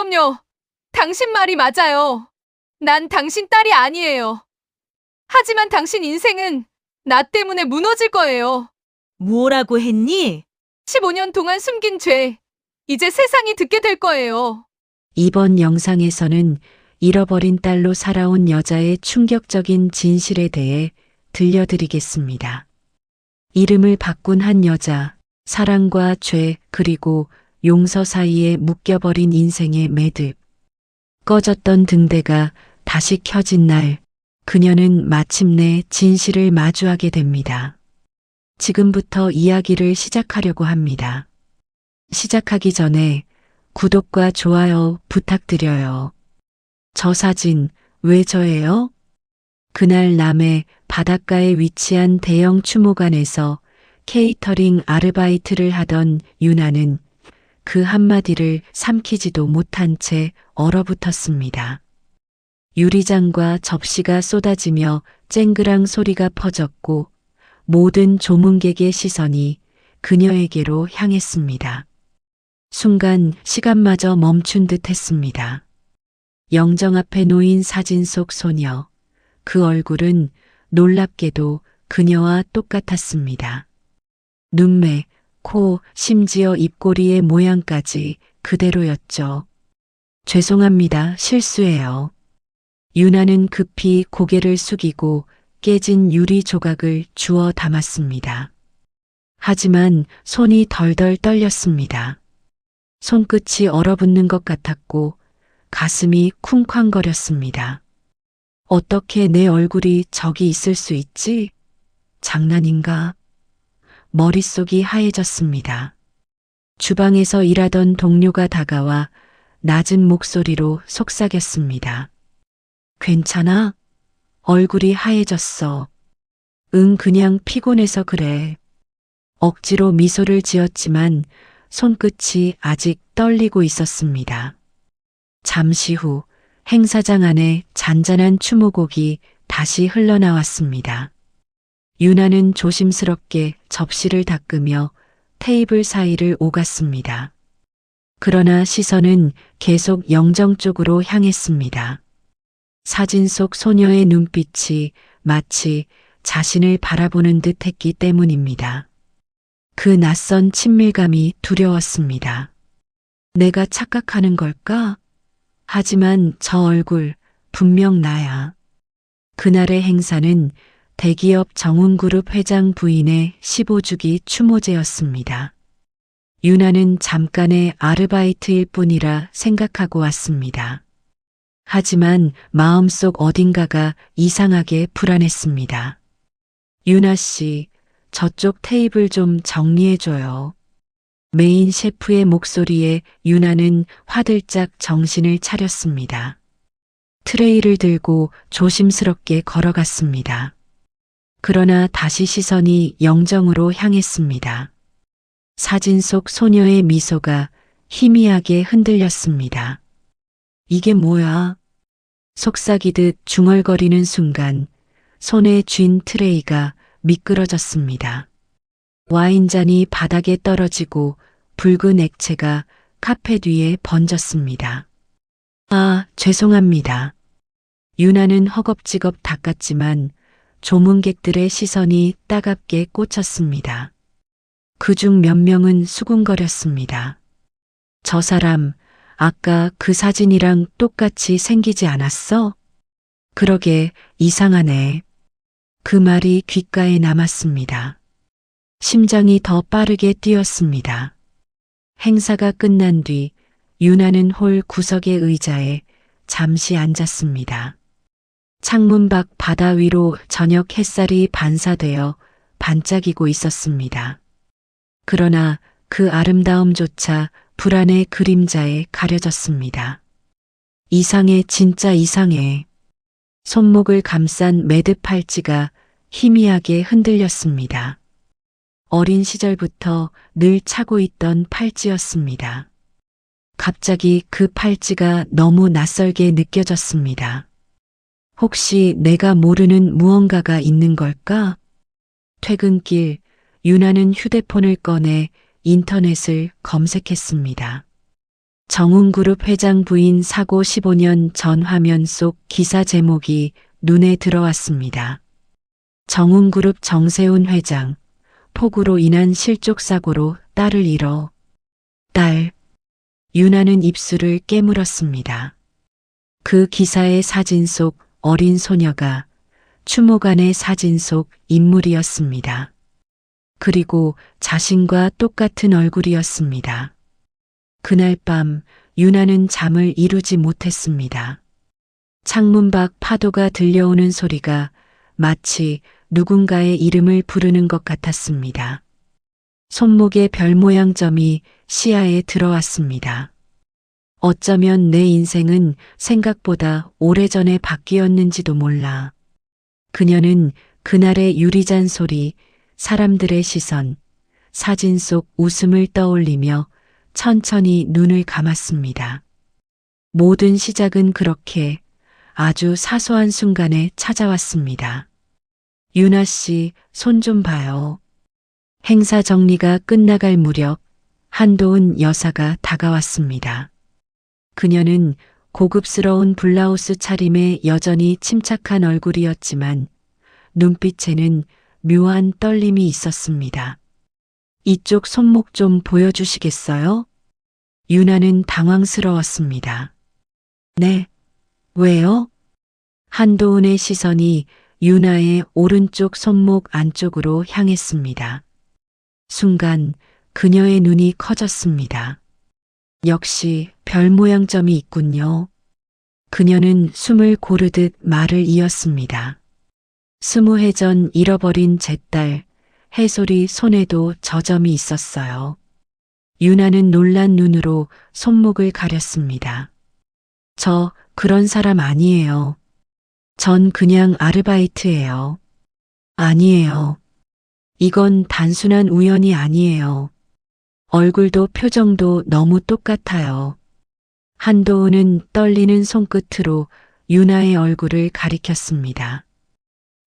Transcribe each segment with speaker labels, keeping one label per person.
Speaker 1: 그럼요. 당신 말이 맞아요. 난 당신 딸이 아니에요. 하지만 당신 인생은 나 때문에 무너질 거예요.
Speaker 2: 뭐라고 했니?
Speaker 1: 15년 동안 숨긴 죄, 이제 세상이 듣게 될 거예요.
Speaker 3: 이번 영상에서는 잃어버린 딸로 살아온 여자의 충격적인 진실에 대해 들려드리겠습니다. 이름을 바꾼 한 여자, 사랑과 죄, 그리고 용서 사이에 묶여버린 인생의 매듭. 꺼졌던 등대가 다시 켜진 날, 그녀는 마침내 진실을 마주하게 됩니다. 지금부터 이야기를 시작하려고 합니다. 시작하기 전에 구독과 좋아요 부탁드려요. 저 사진 왜 저예요? 그날 남해 바닷가에 위치한 대형 추모관에서 케이터링 아르바이트를 하던 유나는 그 한마디를 삼키지도 못한 채 얼어붙었습니다. 유리잔과 접시가 쏟아지며 쨍그랑 소리가 퍼졌고 모든 조문객의 시선이 그녀에게로 향했습니다. 순간 시간마저 멈춘 듯 했습니다. 영정 앞에 놓인 사진 속 소녀, 그 얼굴은 놀랍게도 그녀와 똑같았습니다. 눈매, 코, 심지어 입꼬리의 모양까지 그대로였죠. 죄송합니다. 실수예요. 유나는 급히 고개를 숙이고 깨진 유리 조각을 주워 담았습니다. 하지만 손이 덜덜 떨렸습니다. 손끝이 얼어붙는 것 같았고 가슴이 쿵쾅거렸습니다. 어떻게 내 얼굴이 저기 있을 수 있지? 장난인가? 머릿속이 하얘졌습니다. 주방에서 일하던 동료가 다가와 낮은 목소리로 속삭였습니다. 괜찮아? 얼굴이 하얘졌어. 응, 그냥 피곤해서 그래. 억지로 미소를 지었지만 손끝이 아직 떨리고 있었습니다. 잠시 후 행사장 안에 잔잔한 추모곡이 다시 흘러나왔습니다. 유나는 조심스럽게 접시를 닦으며 테이블 사이를 오갔습니다. 그러나 시선은 계속 영정 쪽으로 향했습니다. 사진 속 소녀의 눈빛이 마치 자신을 바라보는 듯 했기 때문입니다. 그 낯선 친밀감이 두려웠습니다. 내가 착각하는 걸까? 하지만 저 얼굴 분명 나야. 그날의 행사는 대기업 정운그룹 회장 부인의 15주기 추모제였습니다. 유나는 잠깐의 아르바이트일 뿐이라 생각하고 왔습니다. 하지만 마음속 어딘가가 이상하게 불안했습니다. 유나 씨, 저쪽 테이블 좀 정리해줘요. 메인 셰프의 목소리에 유나는 화들짝 정신을 차렸습니다. 트레이를 들고 조심스럽게 걸어갔습니다. 그러나 다시 시선이 영정으로 향했습니다. 사진 속 소녀의 미소가 희미하게 흔들렸습니다. 이게 뭐야? 속삭이듯 중얼거리는 순간 손에 쥔 트레이가 미끄러졌습니다. 와인잔이 바닥에 떨어지고 붉은 액체가 카펫 위에 번졌습니다. 아, 죄송합니다. 유나는 허겁지겁 닦았지만 조문객들의 시선이 따갑게 꽂혔습니다. 그중 몇 명은 수군거렸습니다. 저 사람, 아까 그 사진이랑 똑같이 생기지 않았어? 그러게, 이상하네. 그 말이 귓가에 남았습니다. 심장이 더 빠르게 뛰었습니다. 행사가 끝난 뒤 유나는 홀 구석의 의자에 잠시 앉았습니다. 창문 밖 바다 위로 저녁 햇살이 반사되어 반짝이고 있었습니다. 그러나 그 아름다움조차 불안의 그림자에 가려졌습니다. 이상해, 진짜 이상해. 손목을 감싼 매듭 팔찌가 희미하게 흔들렸습니다. 어린 시절부터 늘 차고 있던 팔찌였습니다. 갑자기 그 팔찌가 너무 낯설게 느껴졌습니다. 혹시 내가 모르는 무언가가 있는 걸까? 퇴근길, 유나는 휴대폰을 꺼내 인터넷을 검색했습니다. 정웅그룹 회장 부인 사고 15년 전 화면 속 기사 제목이 눈에 들어왔습니다. 정웅그룹 정세훈 회장, 폭우로 인한 실족사고로 딸을 잃어. 딸. 유나는 입술을 깨물었습니다. 그 기사의 사진 속 어린 소녀가 추모관의 사진 속 인물이었습니다. 그리고 자신과 똑같은 얼굴이었습니다. 그날 밤 유나는 잠을 이루지 못했습니다. 창문 밖 파도가 들려오는 소리가 마치 누군가의 이름을 부르는 것 같았습니다. 손목의 별 모양 점이 시야에 들어왔습니다. 어쩌면 내 인생은 생각보다 오래전에 바뀌었는지도 몰라. 그녀는 그날의 유리잔 소리, 사람들의 시선, 사진 속 웃음을 떠올리며 천천히 눈을 감았습니다. 모든 시작은 그렇게 아주 사소한 순간에 찾아왔습니다. 유나 씨, 손 좀 봐요. 행사 정리가 끝나갈 무렵 한도은 여사가 다가왔습니다. 그녀는 고급스러운 블라우스 차림에 여전히 침착한 얼굴이었지만 눈빛에는 묘한 떨림이 있었습니다. 이쪽 손목 좀 보여주시겠어요? 유나는 당황스러웠습니다. 네, 왜요? 한도은의 시선이 유나의 오른쪽 손목 안쪽으로 향했습니다. 순간 그녀의 눈이 커졌습니다. 역시 별 모양 점이 있군요. 그녀는 숨을 고르듯 말을 이었습니다. 20해 전 잃어버린 제 딸, 해솔이 손에도 저 점이 있었어요. 유나는 놀란 눈으로 손목을 가렸습니다. 저 그런 사람 아니에요. 전 그냥 아르바이트예요. 아니에요. 이건 단순한 우연이 아니에요. 얼굴도 표정도 너무 똑같아요. 한도은은 떨리는 손끝으로 유나의 얼굴을 가리켰습니다.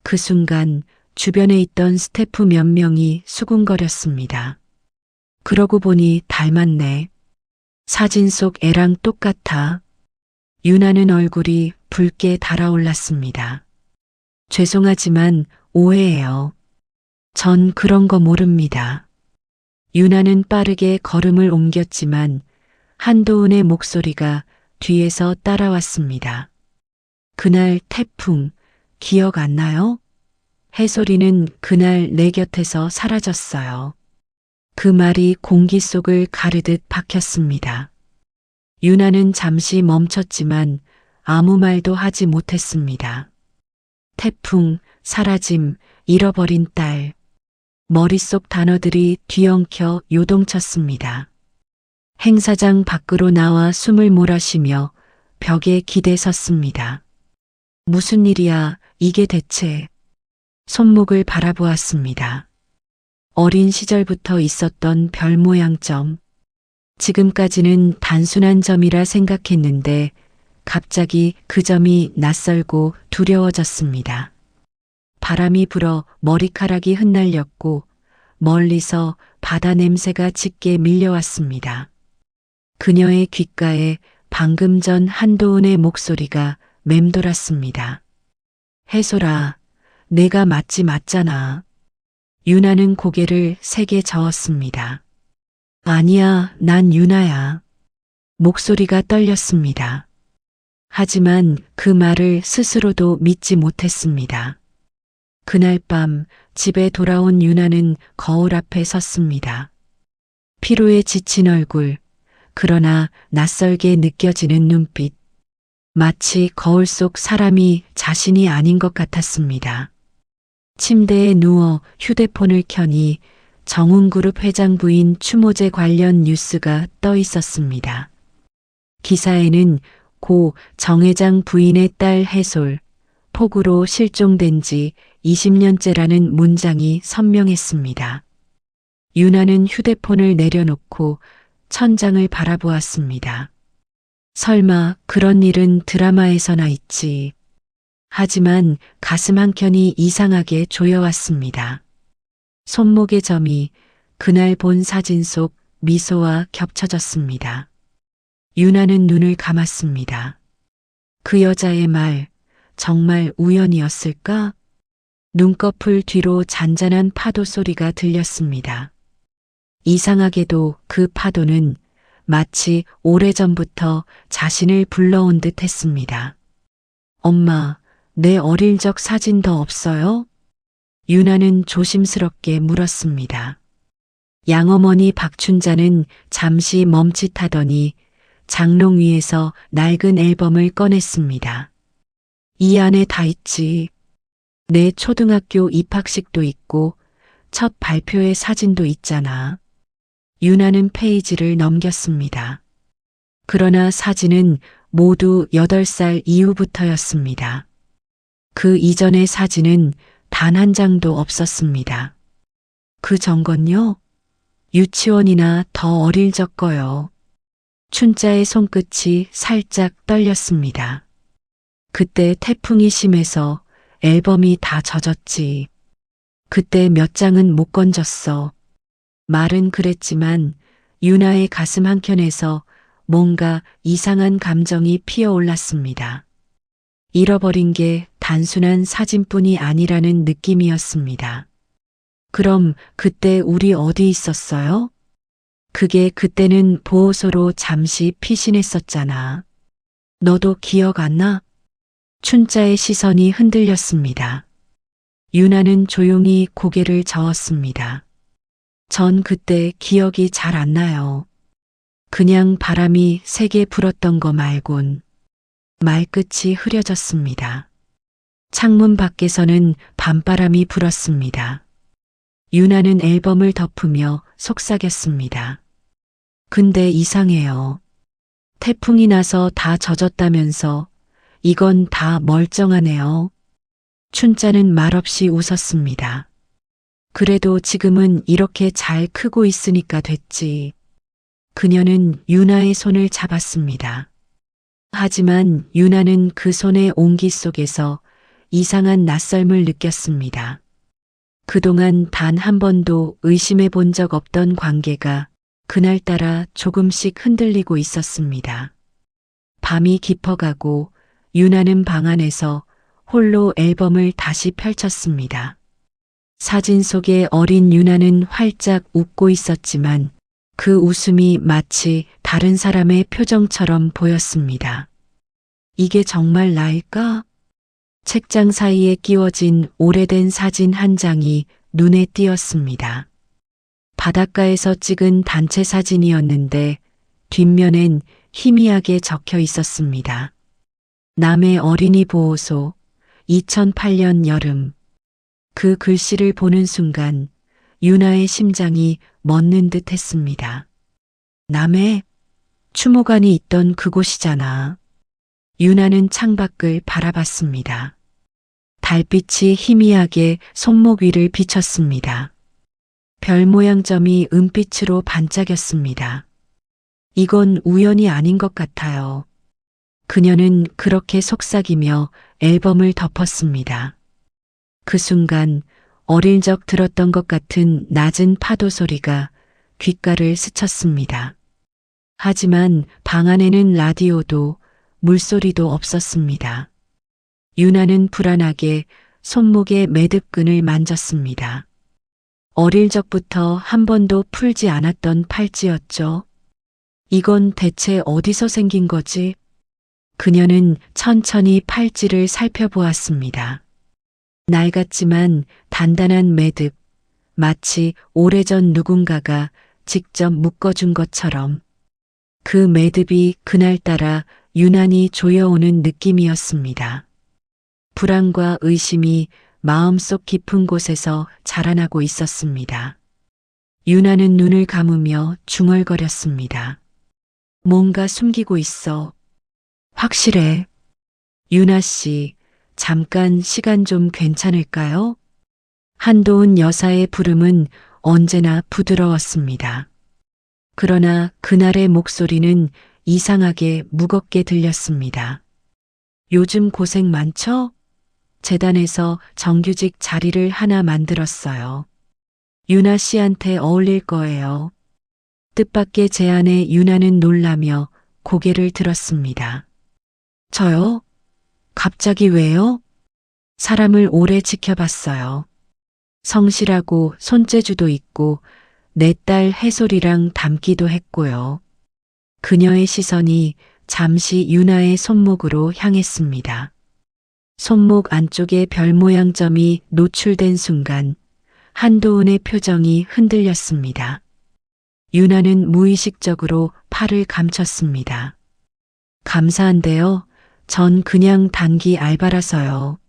Speaker 3: 그 순간 주변에 있던 스태프 몇 명이 수군거렸습니다. 그러고 보니 닮았네. 사진 속 애랑 똑같아. 유나는 얼굴이 붉게 달아올랐습니다. 죄송하지만 오해예요. 전 그런 거 모릅니다. 유나는 빠르게 걸음을 옮겼지만 한도은의 목소리가 뒤에서 따라왔습니다. 그날 태풍, 기억 안 나요? 해솔이는 그날 내 곁에서 사라졌어요. 그 말이 공기 속을 가르듯 박혔습니다. 유나는 잠시 멈췄지만 아무 말도 하지 못했습니다. 태풍, 사라짐, 잃어버린 딸. 머릿속 단어들이 뒤엉켜 요동쳤습니다. 행사장 밖으로 나와 숨을 몰아쉬며 벽에 기대 섰습니다. 무슨 일이야, 이게 대체. 손목을 바라보았습니다. 어린 시절부터 있었던 별 모양 점. 지금까지는 단순한 점이라 생각했는데 갑자기 그 점이 낯설고 두려워졌습니다. 바람이 불어 머리카락이 흩날렸고 멀리서 바다 냄새가 짙게 밀려왔습니다. 그녀의 귓가에 방금 전 한도은의 목소리가 맴돌았습니다. 해솔아, 내가 맞잖아. 유나는 고개를 세게 저었습니다. 아니야, 난 유나야. 목소리가 떨렸습니다. 하지만 그 말을 스스로도 믿지 못했습니다. 그날 밤 집에 돌아온 유나는 거울 앞에 섰습니다. 피로에 지친 얼굴, 그러나 낯설게 느껴지는 눈빛. 마치 거울 속 사람이 자신이 아닌 것 같았습니다. 침대에 누워 휴대폰을 켜니 정웅그룹 회장 부인 추모제 관련 뉴스가 떠 있었습니다. 기사에는 고 정 회장 부인의 딸 해솔, 폭우로 실종된 지 20년째라는 문장이 선명했습니다. 유나는 휴대폰을 내려놓고 천장을 바라보았습니다. 설마 그런 일은 드라마에서나 있지. 하지만 가슴 한켠이 이상하게 조여왔습니다. 손목의 점이 그날 본 사진 속 미소와 겹쳐졌습니다. 유나는 눈을 감았습니다. 그 여자의 말, 정말 우연이었을까? 눈꺼풀 뒤로 잔잔한 파도 소리가 들렸습니다. 이상하게도 그 파도는 마치 오래전부터 자신을 불러온 듯 했습니다. 엄마, 내 어릴 적 사진 더 없어요? 유나는 조심스럽게 물었습니다. 양어머니 박춘자는 잠시 멈칫하더니 장롱 위에서 낡은 앨범을 꺼냈습니다. 이 안에 다 있지. 내 초등학교 입학식도 있고 첫 발표회 사진도 있잖아. 유나는 페이지를 넘겼습니다. 그러나 사진은 모두 8살 이후부터였습니다. 그 이전의 사진은 단 한 장도 없었습니다. 그 전건요? 유치원이나 더 어릴 적 거요. 춘자의 손끝이 살짝 떨렸습니다. 그때 태풍이 심해서 앨범이 다 젖었지. 그때 몇 장은 못 건졌어. 말은 그랬지만 유나의 가슴 한켠에서 뭔가 이상한 감정이 피어올랐습니다. 잃어버린 게 단순한 사진뿐이 아니라는 느낌이었습니다. 그럼 그때 우리 어디 있었어요? 그게 그때는 보호소로 잠시 피신했었잖아. 너도 기억 안 나? 춘자의 시선이 흔들렸습니다. 유나는 조용히 고개를 저었습니다. 전 그때 기억이 잘 안 나요. 그냥 바람이 세게 불었던 거 말곤. 말끝이 흐려졌습니다. 창문 밖에서는 밤바람이 불었습니다. 유나는 앨범을 덮으며 속삭였습니다. 근데 이상해요. 태풍이 나서 다 젖었다면서 이건 다 멀쩡하네요. 춘자는 말없이 웃었습니다. 그래도 지금은 이렇게 잘 크고 있으니까 됐지. 그녀는 유나의 손을 잡았습니다. 하지만 유나는 그 손의 온기 속에서 이상한 낯설음을 느꼈습니다. 그동안 단 한 번도 의심해 본 적 없던 관계가 그날따라 조금씩 흔들리고 있었습니다. 밤이 깊어가고 유나는 방 안에서 홀로 앨범을 다시 펼쳤습니다. 사진 속의 어린 유나는 활짝 웃고 있었지만 그 웃음이 마치 다른 사람의 표정처럼 보였습니다. 이게 정말 나일까? 책장 사이에 끼워진 오래된 사진 한 장이 눈에 띄었습니다. 바닷가에서 찍은 단체 사진이었는데 뒷면엔 희미하게 적혀 있었습니다. 남해 어린이 보호소 2008년 여름. 그 글씨를 보는 순간 유나의 심장이 멎는 듯 했습니다. 남해? 추모관이 있던 그곳이잖아. 유나는 창밖을 바라봤습니다. 달빛이 희미하게 손목 위를 비쳤습니다. 별 모양 점이 은빛으로 반짝였습니다. 이건 우연이 아닌 것 같아요. 그녀는 그렇게 속삭이며 앨범을 덮었습니다. 그 순간 어릴 적 들었던 것 같은 낮은 파도 소리가 귓가를 스쳤습니다. 하지만 방 안에는 라디오도 물소리도 없었습니다. 유나는 불안하게 손목의 매듭끈을 만졌습니다. 어릴 적부터 한 번도 풀지 않았던 팔찌였죠. 이건 대체 어디서 생긴 거지? 그녀는 천천히 팔찌를 살펴보았습니다. 낡았지만 단단한 매듭, 마치 오래전 누군가가 직접 묶어준 것처럼. 그 매듭이 그날따라 유난히 조여오는 느낌이었습니다. 불안과 의심이 마음속 깊은 곳에서 자라나고 있었습니다. 유나는 눈을 감으며 중얼거렸습니다. 뭔가 숨기고 있어. 확실해. 유나 씨, 잠깐 시간 좀 괜찮을까요? 한도은 여사의 부름은 언제나 부드러웠습니다. 그러나 그날의 목소리는 이상하게 무겁게 들렸습니다. 요즘 고생 많죠? 재단에서 정규직 자리를 하나 만들었어요. 유나 씨한테 어울릴 거예요. 뜻밖의 제안에 유나는 놀라며 고개를 들었습니다. 저요? 갑자기 왜요? 사람을 오래 지켜봤어요. 성실하고 손재주도 있고 내 딸 해솔이랑 닮기도 했고요. 그녀의 시선이 잠시 유나의 손목으로 향했습니다. 손목 안쪽에 별 모양 점이 노출된 순간 한도훈의 표정이 흔들렸습니다. 유나는 무의식적으로 팔을 감췄습니다. 감사한데요. 전 그냥 단기 알바라서요.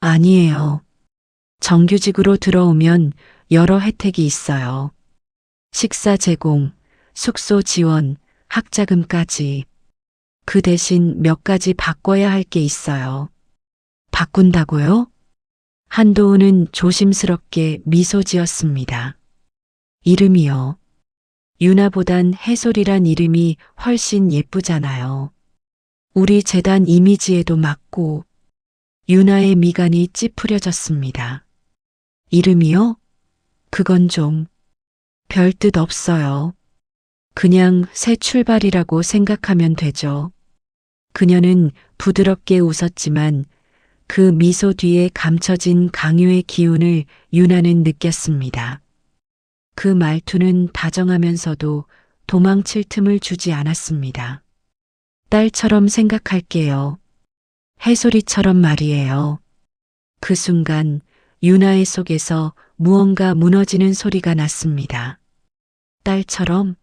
Speaker 3: 아니에요. 정규직으로 들어오면 여러 혜택이 있어요. 식사 제공, 숙소 지원, 학자금까지. 그 대신 몇 가지 바꿔야 할 게 있어요. 바꾼다고요? 한도훈은 조심스럽게 미소 지었습니다. 이름이요. 유나보단 해솔이란 이름이 훨씬 예쁘잖아요. 우리 재단 이미지에도 맞고. 유나의 미간이 찌푸려졌습니다. 이름이요? 그건 좀 별 뜻 없어요. 그냥 새 출발이라고 생각하면 되죠. 그녀는 부드럽게 웃었지만 그 미소 뒤에 감춰진 강요의 기운을 유나는 느꼈습니다. 그 말투는 다정하면서도 도망칠 틈을 주지 않았습니다. 딸처럼 생각할게요. 해솔이처럼 말이에요. 그 순간 유나의 속에서 무언가 무너지는 소리가 났습니다. 딸처럼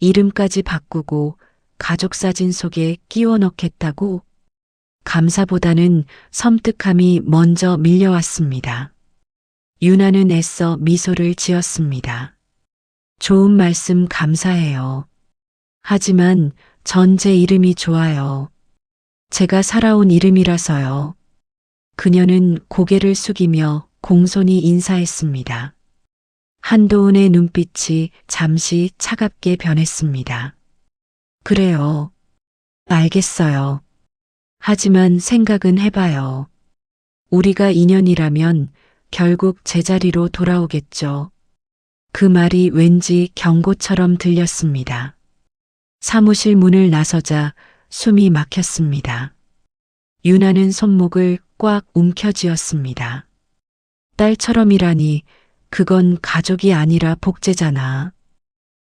Speaker 3: 이름까지 바꾸고 가족 사진 속에 끼워 넣겠다고? 감사보다는 섬뜩함이 먼저 밀려왔습니다. 유나는 애써 미소를 지었습니다. 좋은 말씀 감사해요. 하지만 전 제 이름이 좋아요. 제가 살아온 이름이라서요. 그녀는 고개를 숙이며 공손히 인사했습니다. 한도훈의 눈빛이 잠시 차갑게 변했습니다. 그래요. 알겠어요. 하지만 생각은 해봐요. 우리가 인연이라면 결국 제자리로 돌아오겠죠. 그 말이 왠지 경고처럼 들렸습니다. 사무실 문을 나서자 숨이 막혔습니다. 유나는 손목을 꽉 움켜쥐었습니다. 딸처럼이라니 그건 가족이 아니라 복제잖아.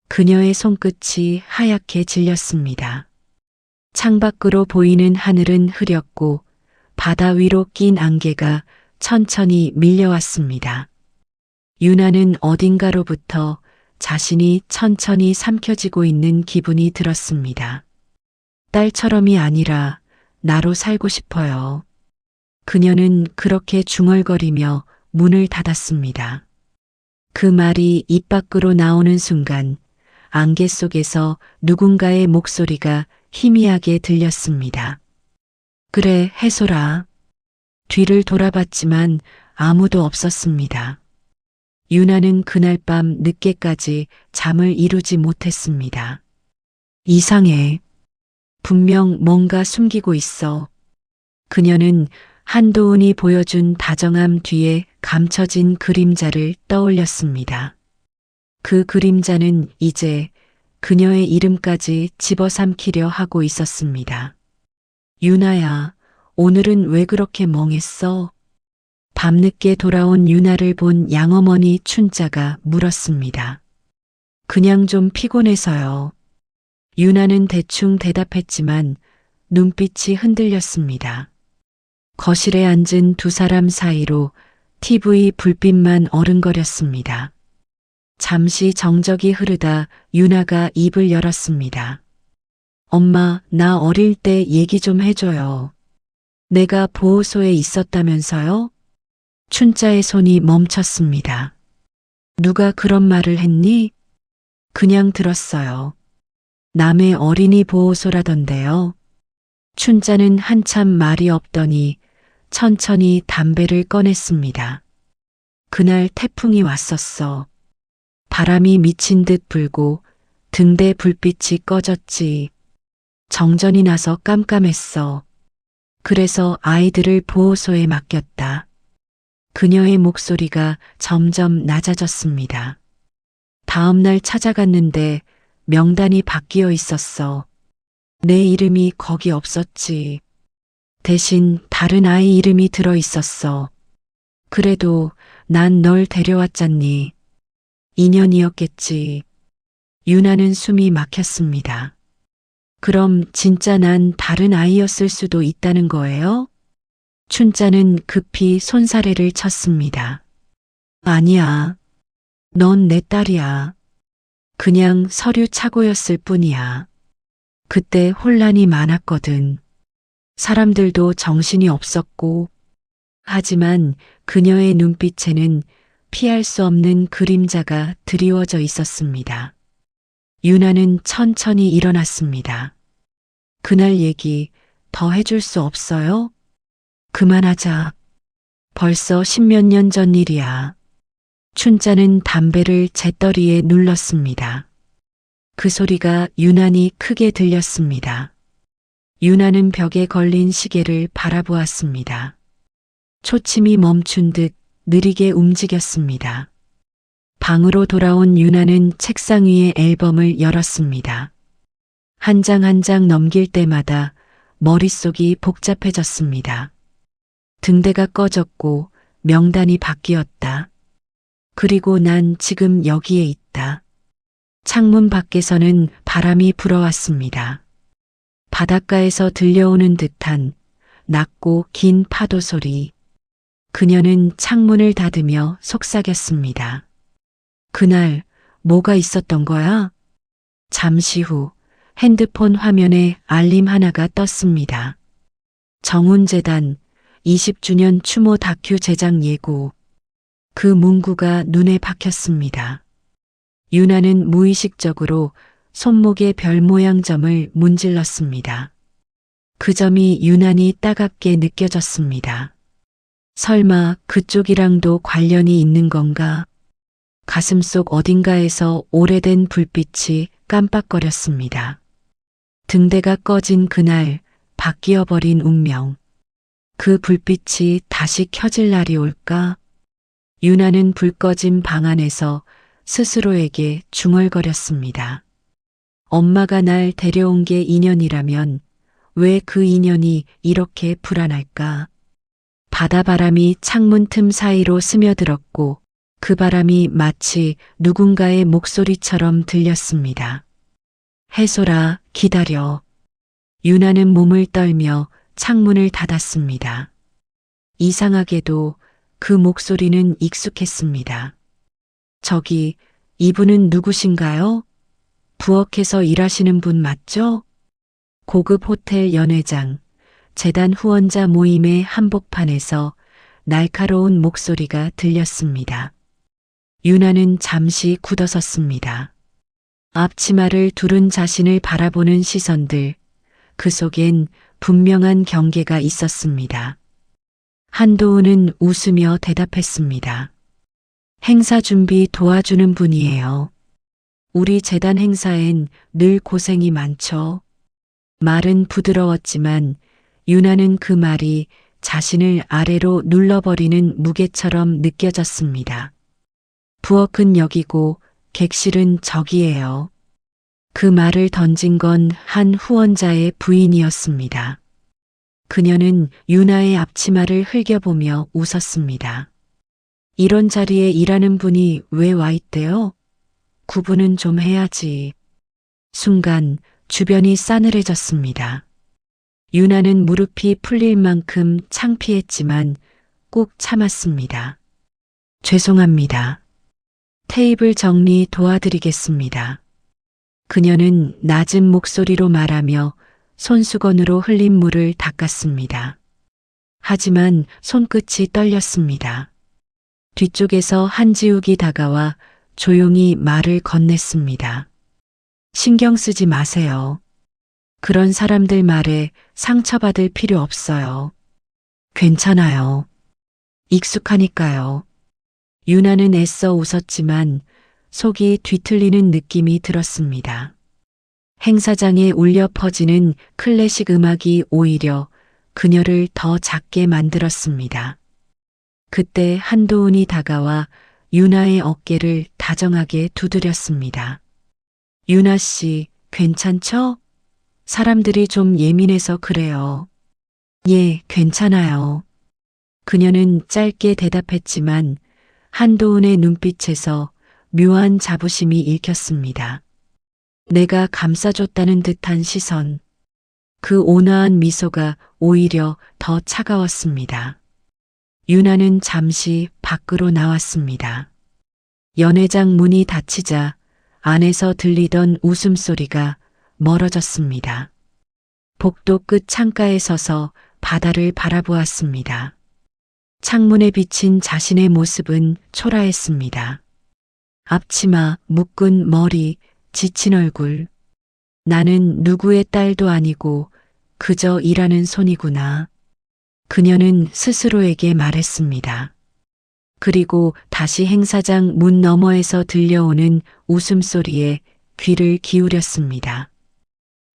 Speaker 3: 그녀의 손끝이 하얗게 질렸습니다. 창밖으로 보이는 하늘은 흐렸고 바다 위로 낀 안개가 천천히 밀려왔습니다. 유나는 어딘가로부터 자신이 천천히 삼켜지고 있는 기분이 들었습니다. 딸처럼이 아니라 나로 살고 싶어요. 그녀는 그렇게 중얼거리며 문을 닫았습니다. 그 말이 입 밖으로 나오는 순간 안개 속에서 누군가의 목소리가 희미하게 들렸습니다. 그래, 해솔아. 뒤를 돌아봤지만 아무도 없었습니다. 유나는 그날 밤 늦게까지 잠을 이루지 못했습니다. 이상해. 분명 뭔가 숨기고 있어. 그녀는 한도훈이 보여준 다정함 뒤에 감춰진 그림자를 떠올렸습니다. 그 그림자는 이제 그녀의 이름까지 집어삼키려 하고 있었습니다. 유나야, 오늘은 왜 그렇게 멍했어? 밤늦게 돌아온 유나를 본 양어머니 춘자가 물었습니다. 그냥 좀 피곤해서요. 유나는 대충 대답했지만 눈빛이 흔들렸습니다. 거실에 앉은 두 사람 사이로 TV 불빛만 어른거렸습니다. 잠시 정적이 흐르다 유나가 입을 열었습니다. 엄마, 나 어릴 때 얘기 좀 해줘요. 내가 보호소에 있었다면서요? 춘자의 손이 멈췄습니다. 누가 그런 말을 했니? 그냥 들었어요. 남의 어린이 보호소라던데요. 춘자는 한참 말이 없더니 천천히 담배를 꺼냈습니다. 그날 태풍이 왔었어. 바람이 미친 듯 불고 등대 불빛이 꺼졌지. 정전이 나서 깜깜했어. 그래서 아이들을 보호소에 맡겼다. 그녀의 목소리가 점점 낮아졌습니다. 다음 날 찾아갔는데 명단이 바뀌어 있었어. 내 이름이 거기 없었지. 대신 다른 아이 이름이 들어 있었어. 그래도 난 널 데려왔잖니. 인연이었겠지. 유나는 숨이 막혔습니다. 그럼 진짜 난 다른 아이였을 수도 있다는 거예요? 춘자는 급히 손사래를 쳤습니다. 아니야. 넌 내 딸이야. 그냥 서류 착오였을 뿐이야. 그때 혼란이 많았거든. 사람들도 정신이 없었고, 하지만 그녀의 눈빛에는 피할 수 없는 그림자가 드리워져 있었습니다. 유나는 천천히 일어났습니다. 그날 얘기 더 해줄 수 없어요? 그만하자. 벌써 10몇 년 전 일이야. 춘자는 담배를 재떨이에 눌렀습니다. 그 소리가 유난히 크게 들렸습니다. 유나는 벽에 걸린 시계를 바라보았습니다. 초침이 멈춘 듯 느리게 움직였습니다. 방으로 돌아온 유나는 책상 위의 앨범을 열었습니다. 한 장 한 장 넘길 때마다 머릿속이 복잡해졌습니다. 등대가 꺼졌고 명단이 바뀌었다. 그리고 난 지금 여기에 있다. 창문 밖에서는 바람이 불어왔습니다. 바닷가에서 들려오는 듯한 낮고 긴 파도 소리. 그녀는 창문을 닫으며 속삭였습니다. 그날 뭐가 있었던 거야? 잠시 후 핸드폰 화면에 알림 하나가 떴습니다. 정운재단 20주년 추모 다큐 제작 예고. 그 문구가 눈에 박혔습니다. 유나는 무의식적으로 손목의 별 모양 점을 문질렀습니다. 그 점이 유난히 따갑게 느껴졌습니다. 설마 그쪽이랑도 관련이 있는 건가? 가슴속 어딘가에서 오래된 불빛이 깜빡거렸습니다. 등대가 꺼진 그날 바뀌어버린 운명. 그 불빛이 다시 켜질 날이 올까? 유나는 불 꺼진 방 안에서 스스로에게 중얼거렸습니다. 엄마가 날 데려온 게 인연이라면 왜 그 인연이 이렇게 불안할까? 바다바람이 창문 틈 사이로 스며들었고 그 바람이 마치 누군가의 목소리처럼 들렸습니다. 해솔아, 기다려. 유나는 몸을 떨며 창문을 닫았습니다. 이상하게도 그 목소리는 익숙했습니다. 저기, 이분은 누구신가요? 부엌에서 일하시는 분 맞죠? 고급 호텔 연회장, 재단 후원자 모임의 한복판에서 날카로운 목소리가 들렸습니다. 유나는 잠시 굳어섰습니다. 앞치마를 두른 자신을 바라보는 시선들, 그 속엔 분명한 경계가 있었습니다. 한도훈은 웃으며 대답했습니다. 행사 준비 도와주는 분이에요. 우리 재단 행사엔 늘 고생이 많죠. 말은 부드러웠지만 유나는 그 말이 자신을 아래로 눌러버리는 무게처럼 느껴졌습니다. 부엌은 여기고 객실은 저기예요. 그 말을 던진 건 한 후원자의 부인이었습니다. 그녀는 유나의 앞치마를 흘겨보며 웃었습니다. 이런 자리에 일하는 분이 왜 와 있대요? 구분은 좀 해야지. 순간 주변이 싸늘해졌습니다. 유나는 무릎이 풀릴 만큼 창피했지만 꾹 참았습니다. 죄송합니다. 테이블 정리 도와드리겠습니다. 그녀는 낮은 목소리로 말하며 손수건으로 흘린 물을 닦았습니다. 하지만 손끝이 떨렸습니다. 뒤쪽에서 한지욱이 다가와 조용히 말을 건넸습니다. 신경 쓰지 마세요. 그런 사람들 말에 상처받을 필요 없어요. 괜찮아요. 익숙하니까요. 유나는 애써 웃었지만 속이 뒤틀리는 느낌이 들었습니다. 행사장에 울려 퍼지는 클래식 음악이 오히려 그녀를 더 작게 만들었습니다. 그때 한도훈이 다가와 유나의 어깨를 다정하게 두드렸습니다. 유나 씨, 괜찮죠? 사람들이 좀 예민해서 그래요. 예, 괜찮아요. 그녀는 짧게 대답했지만 한도훈의 눈빛에서 묘한 자부심이 읽혔습니다. 내가 감싸줬다는 듯한 시선. 그 온화한 미소가 오히려 더 차가웠습니다. 유나는 잠시 밖으로 나왔습니다. 연회장 문이 닫히자 안에서 들리던 웃음소리가 멀어졌습니다. 복도 끝 창가에 서서 바다를 바라보았습니다. 창문에 비친 자신의 모습은 초라했습니다. 앞치마, 묶은 머리, 지친 얼굴. 나는 누구의 딸도 아니고 그저 일하는 손이구나. 그녀는 스스로에게 말했습니다. 그리고 다시 행사장 문 너머에서 들려오는 웃음소리에 귀를 기울였습니다.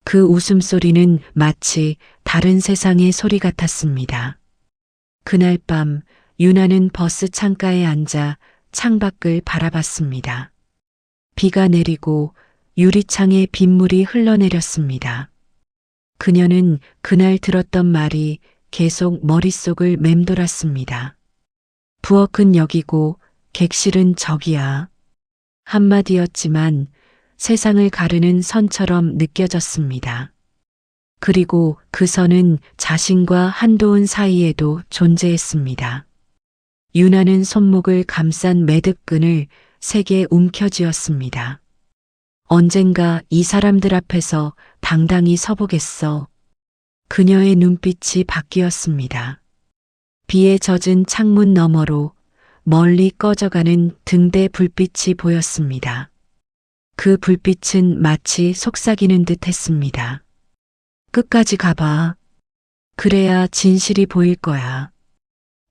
Speaker 3: 그 웃음소리는 마치 다른 세상의 소리 같았습니다. 그날 밤 유나는 버스 창가에 앉아 창밖을 바라봤습니다. 비가 내리고 유리창에 빗물이 흘러내렸습니다. 그녀는 그날 들었던 말이 계속 머릿속을 맴돌았습니다. 부엌은 여기고 객실은 저기야. 한마디였지만 세상을 가르는 선처럼 느껴졌습니다. 그리고 그 선은 자신과 한도훈 사이에도 존재했습니다. 유나는 손목을 감싼 매듭끈을 세게 움켜쥐었습니다. 언젠가 이 사람들 앞에서 당당히 서보겠어. 그녀의 눈빛이 바뀌었습니다. 비에 젖은 창문 너머로 멀리 꺼져가는 등대 불빛이 보였습니다. 그 불빛은 마치 속삭이는 듯 했습니다. 끝까지 가봐. 그래야 진실이 보일 거야.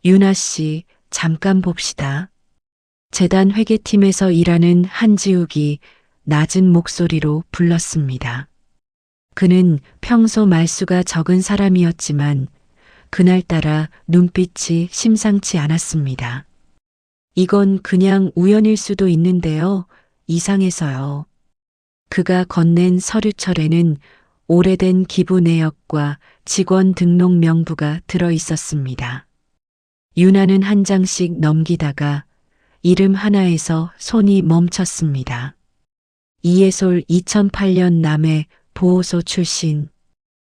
Speaker 3: 유나 씨, 잠깐 봅시다. 재단 회계팀에서 일하는 한지욱이 낮은 목소리로 불렀습니다. 그는 평소 말수가 적은 사람이었지만 그날따라 눈빛이 심상치 않았습니다. 이건 그냥 우연일 수도 있는데요. 이상해서요. 그가 건넨 서류철에는 오래된 기부 내역과 직원 등록 명부가 들어 있었습니다. 유나는 한 장씩 넘기다가 이름 하나에서 손이 멈췄습니다. 이예솔 2008년 남해 보호소 출신.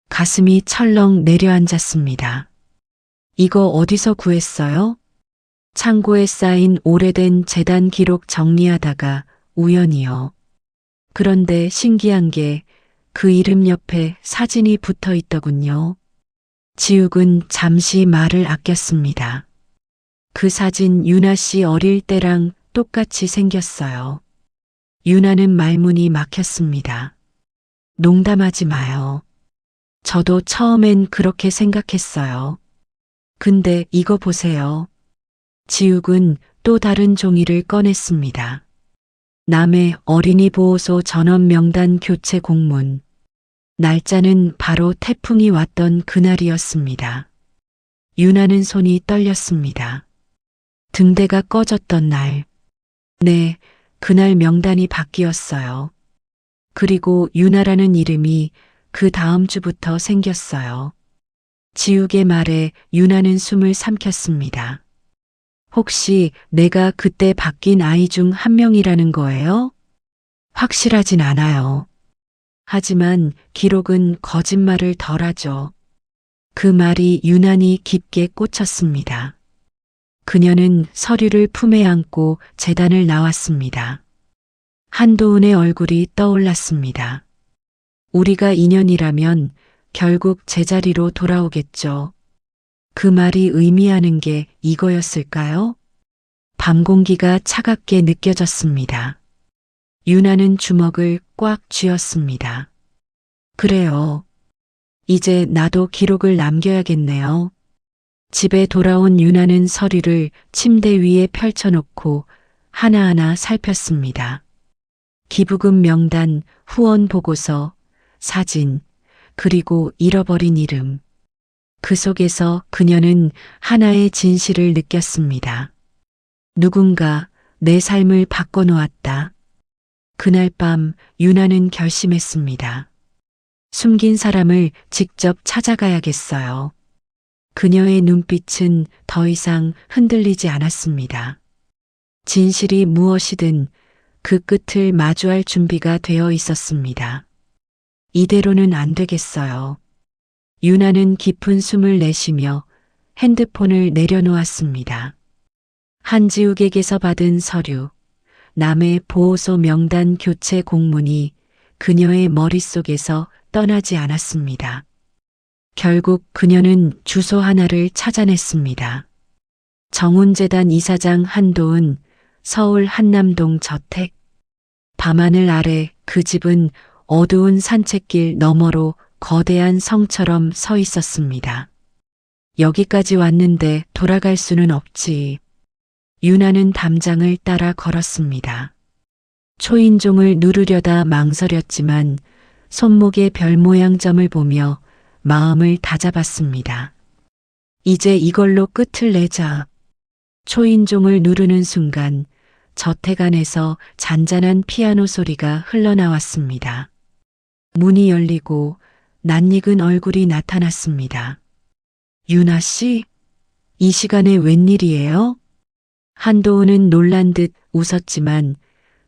Speaker 3: 가슴이 철렁 내려앉았습니다. 이거 어디서 구했어요? 창고에 쌓인 오래된 재단 기록 정리하다가 우연히요. 그런데 신기한 게 그 이름 옆에 사진이 붙어 있더군요. 지욱은 잠시 말을 아꼈습니다. 그 사진 유나 씨 어릴 때랑 똑같이 생겼어요. 유나는 말문이 막혔습니다. 농담하지 마요. 저도 처음엔 그렇게 생각했어요. 근데 이거 보세요. 지욱은 또 다른 종이를 꺼냈습니다. 남해 어린이 보호소 전원 명단 교체 공문. 날짜는 바로 태풍이 왔던 그날이었습니다. 유나는 손이 떨렸습니다. 등대가 꺼졌던 날. 네, 그날 명단이 바뀌었어요. 그리고 유나라는 이름이 그 다음 주부터 생겼어요. 지욱의 말에 유나는 숨을 삼켰습니다. 혹시 내가 그때 바뀐 아이 중 한 명이라는 거예요? 확실하진 않아요. 하지만 기록은 거짓말을 덜하죠. 그 말이 유난히 깊게 꽂혔습니다. 그녀는 서류를 품에 안고 재단을 나왔습니다. 한도훈의 얼굴이 떠올랐습니다. 우리가 인연이라면 결국 제자리로 돌아오겠죠. 그 말이 의미하는 게 이거였을까요? 밤 공기가 차갑게 느껴졌습니다. 유나는 주먹을 꽉 쥐었습니다. 그래요. 이제 나도 기록을 남겨야겠네요. 집에 돌아온 유나는 서류를 침대 위에 펼쳐놓고 하나하나 살폈습니다. 기부금 명단, 후원 보고서, 사진, 그리고 잃어버린 이름. 그 속에서 그녀는 하나의 진실을 느꼈습니다. 누군가 내 삶을 바꿔놓았다. 그날 밤 유나는 결심했습니다. 숨긴 사람을 직접 찾아가야겠어요. 그녀의 눈빛은 더 이상 흔들리지 않았습니다. 진실이 무엇이든 그 끝을 마주할 준비가 되어 있었습니다. 이대로는 안 되겠어요. 유나는 깊은 숨을 내쉬며 핸드폰을 내려놓았습니다. 한지욱에게서 받은 서류, 남의 보호소 명단 교체 공문이 그녀의 머릿속에서 떠나지 않았습니다. 결국 그녀는 주소 하나를 찾아냈습니다. 정훈재단 이사장 한도은, 서울 한남동 저택. 밤하늘 아래 그 집은 어두운 산책길 너머로 거대한 성처럼 서 있었습니다. 여기까지 왔는데 돌아갈 수는 없지. 유나는 담장을 따라 걸었습니다. 초인종을 누르려다 망설였지만 손목의 별 모양 점을 보며 마음을 다잡았습니다. 이제 이걸로 끝을 내자. 초인종을 누르는 순간 저택 안에서 잔잔한 피아노 소리가 흘러나왔습니다. 문이 열리고 낯익은 얼굴이 나타났습니다. 유나 씨? 이 시간에 웬일이에요? 한도훈은 놀란 듯 웃었지만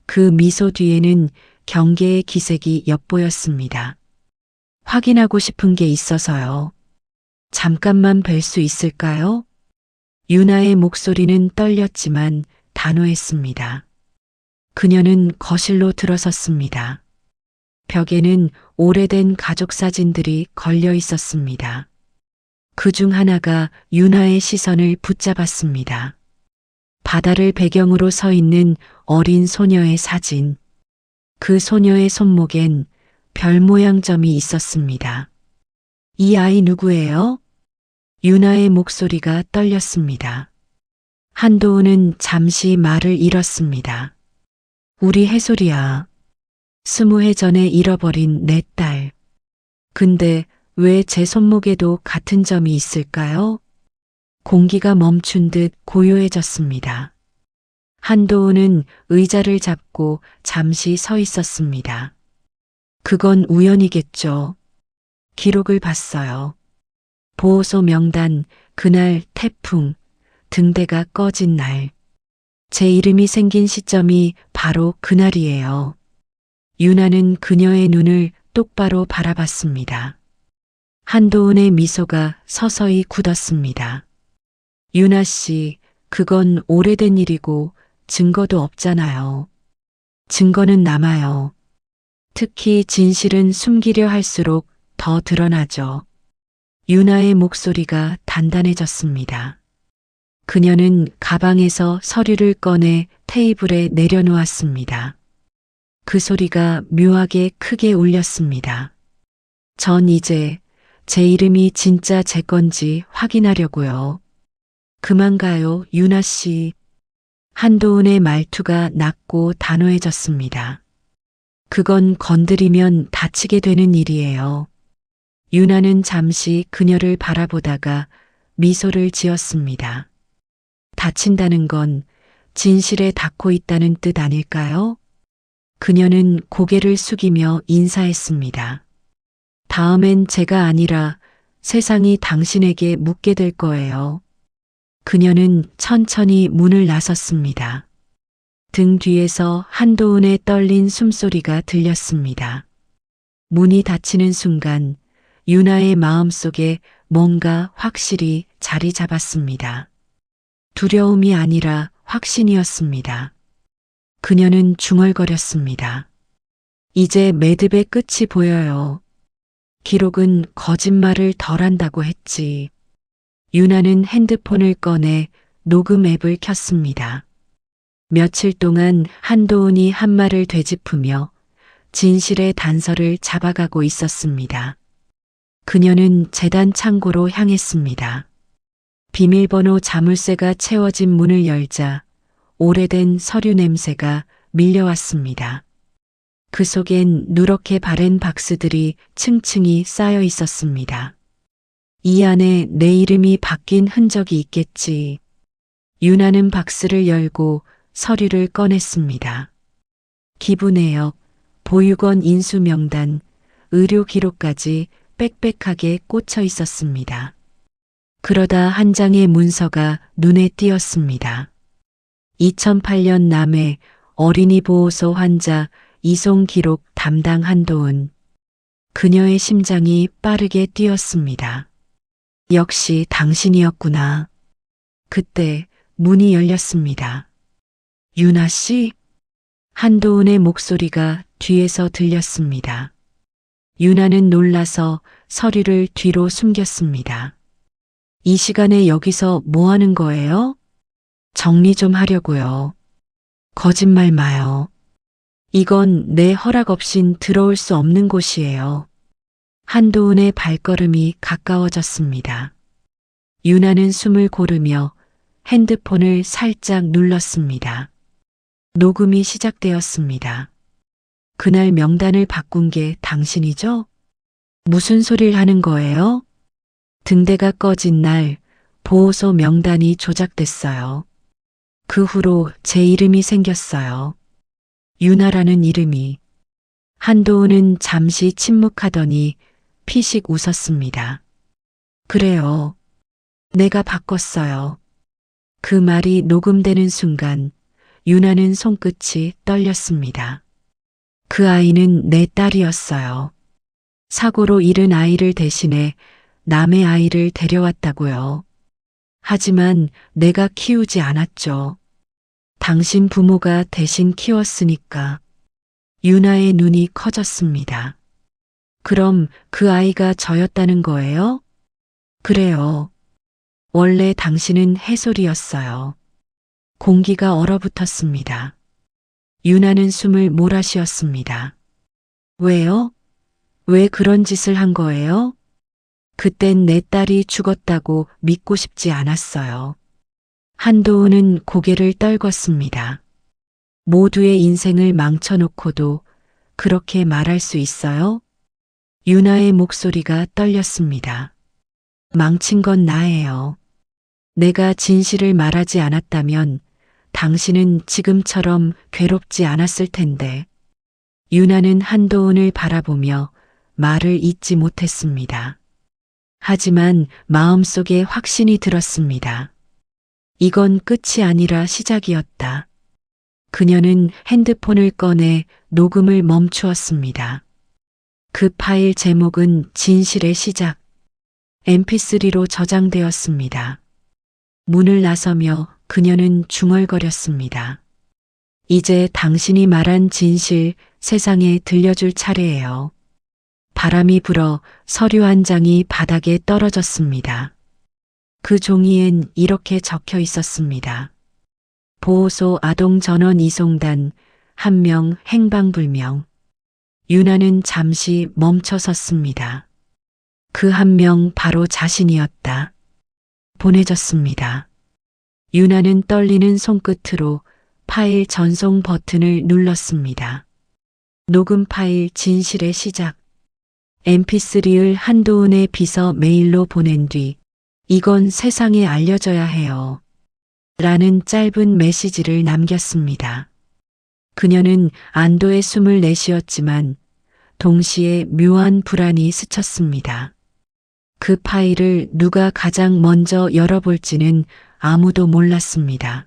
Speaker 3: 그 미소 뒤에는 경계의 기색이 엿보였습니다. 확인하고 싶은 게 있어서요. 잠깐만 뵐 수 있을까요? 유나의 목소리는 떨렸지만 단호했습니다. 그녀는 거실로 들어섰습니다. 벽에는 오래된 가족 사진들이 걸려 있었습니다. 그중 하나가 유나의 시선을 붙잡았습니다. 바다를 배경으로 서 있는 어린 소녀의 사진. 그 소녀의 손목엔 별 모양 점이 있었습니다. 이 아이 누구예요? 유나의 목소리가 떨렸습니다. 한도훈은 잠시 말을 잃었습니다. 우리 해솔이야. 20해 전에 잃어버린 내 딸. 근데 왜 제 손목에도 같은 점이 있을까요? 공기가 멈춘 듯 고요해졌습니다. 한도훈은 의자를 잡고 잠시 서 있었습니다. 그건 우연이겠죠. 기록을 봤어요. 보호소 명단, 그날 태풍, 등대가 꺼진 날. 제 이름이 생긴 시점이 바로 그날이에요. 유나는 그녀의 눈을 똑바로 바라봤습니다. 한도훈의 미소가 서서히 굳었습니다. 유나 씨, 그건 오래된 일이고 증거도 없잖아요. 증거는 남아요. 특히 진실은 숨기려 할수록 더 드러나죠. 유나의 목소리가 단단해졌습니다. 그녀는 가방에서 서류를 꺼내 테이블에 내려놓았습니다. 그 소리가 묘하게 크게 울렸습니다. 전 이제 제 이름이 진짜 제 건지 확인하려고요. 그만 가요, 유나 씨. 한도훈의 말투가 낮고 단호해졌습니다. 그건 건드리면 다치게 되는 일이에요. 유나는 잠시 그녀를 바라보다가 미소를 지었습니다. 다친다는 건 진실에 닿고 있다는 뜻 아닐까요? 그녀는 고개를 숙이며 인사했습니다. 다음엔 제가 아니라 세상이 당신에게 묻게 될 거예요. 그녀는 천천히 문을 나섰습니다. 등 뒤에서 한도훈의 떨린 숨소리가 들렸습니다. 문이 닫히는 순간 유나의 마음속에 뭔가 확실히 자리 잡았습니다. 두려움이 아니라 확신이었습니다. 그녀는 중얼거렸습니다. 이제 매듭의 끝이 보여요. 기록은 거짓말을 덜한다고 했지. 유나는 핸드폰을 꺼내 녹음 앱을 켰습니다. 며칠 동안 한도훈이 한 말을 되짚으며 진실의 단서를 잡아가고 있었습니다. 그녀는 재단 창고로 향했습니다. 비밀번호 자물쇠가 채워진 문을 열자 오래된 서류 냄새가 밀려왔습니다. 그 속엔 누렇게 바랜 박스들이 층층이 쌓여 있었습니다. 이 안에 내 이름이 바뀐 흔적이 있겠지. 유나는 박스를 열고 서류를 꺼냈습니다. 기부내역, 보육원 인수명단, 의료 기록까지 빽빽하게 꽂혀 있었습니다. 그러다 한 장의 문서가 눈에 띄었습니다. 2008년 남해 어린이 보호소 환자 이송 기록 담당 한도은. 그녀의 심장이 빠르게 뛰었습니다. 역시 당신이었구나. 그때 문이 열렸습니다. 유나 씨? 한도은의 목소리가 뒤에서 들렸습니다. 유나는 놀라서 서류를 뒤로 숨겼습니다. 이 시간에 여기서 뭐 하는 거예요? 정리 좀 하려고요. 거짓말 마요. 이건 내 허락 없인 들어올 수 없는 곳이에요. 한도은의 발걸음이 가까워졌습니다. 유나는 숨을 고르며 핸드폰을 살짝 눌렀습니다. 녹음이 시작되었습니다. 그날 명단을 바꾼 게 당신이죠? 무슨 소리를 하는 거예요? 등대가 꺼진 날 보호소 명단이 조작됐어요. 그 후로 제 이름이 생겼어요. 유나라는 이름이. 한도은은 잠시 침묵하더니 피식 웃었습니다. 그래요. 내가 바꿨어요. 그 말이 녹음되는 순간 유나는 손끝이 떨렸습니다. 그 아이는 내 딸이었어요. 사고로 잃은 아이를 대신해 남의 아이를 데려왔다고요. 하지만 내가 키우지 않았죠. 당신 부모가 대신 키웠으니까. 유나의 눈이 커졌습니다. 그럼 그 아이가 저였다는 거예요? 그래요. 원래 당신은 해솔이었어요. 공기가 얼어붙었습니다. 유나는 숨을 몰아쉬었습니다. 왜요? 왜 그런 짓을 한 거예요? 그땐 내 딸이 죽었다고 믿고 싶지 않았어요. 한도은은 고개를 떨궜습니다. 모두의 인생을 망쳐놓고도 그렇게 말할 수 있어요? 유나의 목소리가 떨렸습니다. 망친 건 나예요. 내가 진실을 말하지 않았다면 당신은 지금처럼 괴롭지 않았을 텐데. 유나는 한도은을 바라보며 말을 잇지 못했습니다. 하지만 마음속에 확신이 들었습니다. 이건 끝이 아니라 시작이었다. 그녀는 핸드폰을 꺼내 녹음을 멈추었습니다. 그 파일 제목은 진실의 시작. mp3로 저장되었습니다. 문을 나서며 그녀는 중얼거렸습니다. 이제 당신이 말한 진실 세상에 들려줄 차례예요. 바람이 불어 서류 한 장이 바닥에 떨어졌습니다. 그 종이엔 이렇게 적혀 있었습니다. 보호소 아동 전원 이송단 1명 행방불명. 유나는 잠시 멈춰 섰습니다. 그 1명 바로 자신이었다. 보내졌습니다. 유나는 떨리는 손끝으로 파일 전송 버튼을 눌렀습니다. 녹음 파일 진실의 시작. mp3를 한도은의 비서 메일로 보낸 뒤 이건 세상에 알려져야 해요. 라는 짧은 메시지를 남겼습니다. 그녀는 안도의 숨을 내쉬었지만 동시에 묘한 불안이 스쳤습니다. 그 파일을 누가 가장 먼저 열어볼지는 아무도 몰랐습니다.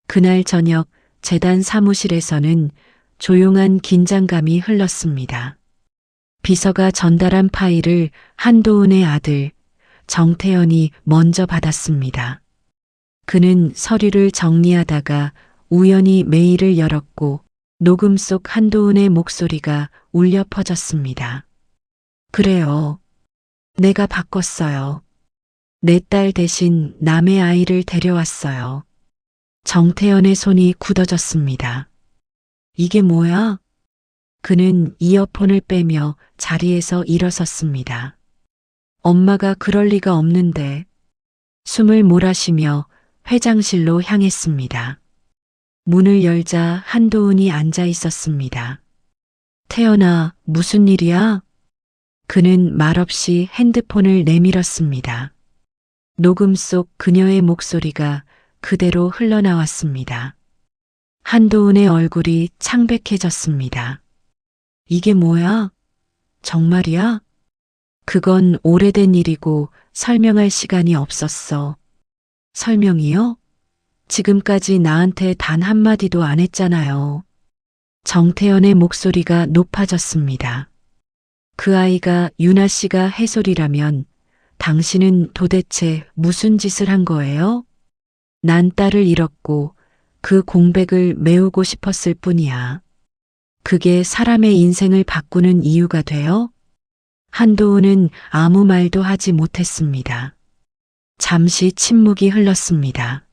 Speaker 3: 그날 저녁 재단 사무실에서는 조용한 긴장감이 흘렀습니다. 비서가 전달한 파일을 한도은의 아들 정태현이 먼저 받았습니다. 그는 서류를 정리하다가 우연히 메일을 열었고 녹음 속 한도은의 목소리가 울려 퍼졌습니다. 그래요. 내가 바꿨어요. 내 딸 대신 남의 아이를 데려왔어요. 정태현의 손이 굳어졌습니다. 이게 뭐야? 그는 이어폰을 빼며 자리에서 일어섰습니다. 엄마가 그럴 리가 없는데. 숨을 몰아쉬며 회장실로 향했습니다. 문을 열자 한도은이 앉아 있었습니다. 태연아, 무슨 일이야? 그는 말없이 핸드폰을 내밀었습니다. 녹음 속 그녀의 목소리가 그대로 흘러나왔습니다. 한도은의 얼굴이 창백해졌습니다. 이게 뭐야? 정말이야? 그건 오래된 일이고 설명할 시간이 없었어. 설명이요? 지금까지 나한테 단 한마디도 안 했잖아요. 정태현의 목소리가 높아졌습니다. 그 아이가 유나 씨가 해솔이라면 당신은 도대체 무슨 짓을 한 거예요? 난 딸을 잃었고 그 공백을 메우고 싶었을 뿐이야. 그게 사람의 인생을 바꾸는 이유가 돼요? 한도훈은 아무 말도 하지 못했습니다. 잠시 침묵이 흘렀습니다.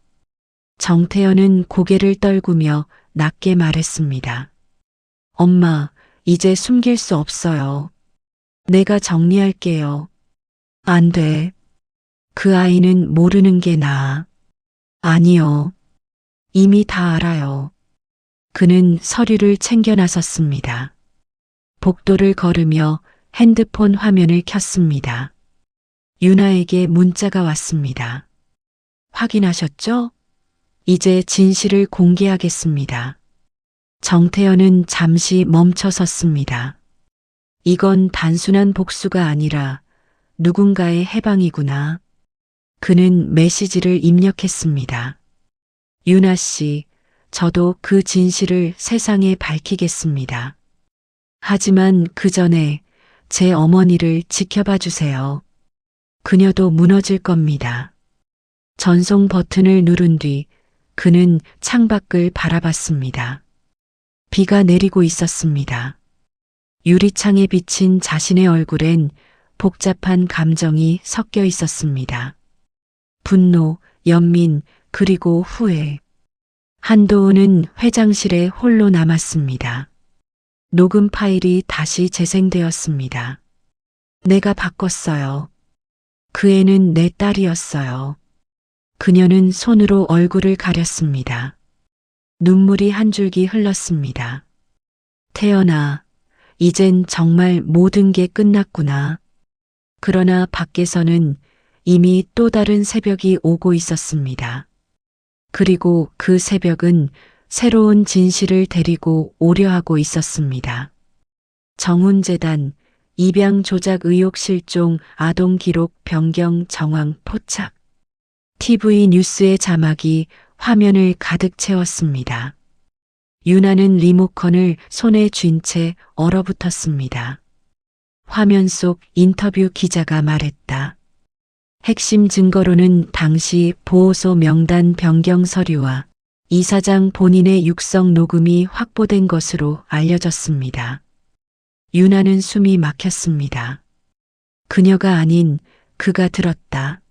Speaker 3: 정태현은 고개를 떨구며 낮게 말했습니다. 엄마, 이제 숨길 수 없어요. 내가 정리할게요. 안 돼. 그 아이는 모르는 게 나아. 아니요. 이미 다 알아요. 그는 서류를 챙겨 나섰습니다. 복도를 걸으며 핸드폰 화면을 켰습니다. 유나에게 문자가 왔습니다. 확인하셨죠? 이제 진실을 공개하겠습니다. 정태현은 잠시 멈춰 섰습니다. 이건 단순한 복수가 아니라 누군가의 해방이구나. 그는 메시지를 입력했습니다. 유나 씨, 저도 그 진실을 세상에 밝히겠습니다. 하지만 그 전에 제 어머니를 지켜봐 주세요. 그녀도 무너질 겁니다. 전송 버튼을 누른 뒤 그는 창밖을 바라봤습니다. 비가 내리고 있었습니다. 유리창에 비친 자신의 얼굴엔 복잡한 감정이 섞여 있었습니다. 분노, 연민, 그리고 후회. 한도훈은 회장실에 홀로 남았습니다. 녹음 파일이 다시 재생되었습니다. 내가 바꿨어요. 그 애는 내 딸이었어요. 그녀는 손으로 얼굴을 가렸습니다. 눈물이 한 줄기 흘렀습니다. 태연아, 이젠 정말 모든 게 끝났구나. 그러나 밖에서는 이미 또 다른 새벽이 오고 있었습니다. 그리고 그 새벽은 새로운 진실을 데리고 오려 하고 있었습니다. 정훈재단, 입양 조작 의혹 실종, 아동 기록 변경 정황 포착. TV 뉴스의 자막이 화면을 가득 채웠습니다. 유나는 리모컨을 손에 쥔 채 얼어붙었습니다. 화면 속 인터뷰 기자가 말했다. 핵심 증거로는 당시 보호소 명단 변경 서류와 이사장 본인의 육성 녹음이 확보된 것으로 알려졌습니다. 유나는 숨이 막혔습니다. 그녀가 아닌 그가 들었다.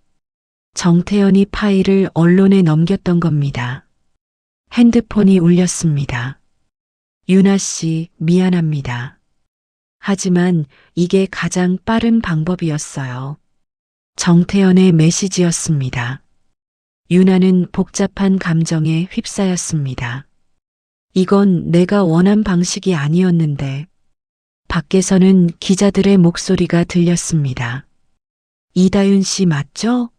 Speaker 3: 정태현이 파일을 언론에 넘겼던 겁니다. 핸드폰이 울렸습니다. 유나 씨, 미안합니다. 하지만 이게 가장 빠른 방법이었어요. 정태현의 메시지였습니다. 유나는 복잡한 감정에 휩싸였습니다. 이건 내가 원한 방식이 아니었는데. 밖에서는 기자들의 목소리가 들렸습니다. 이다윤 씨 맞죠?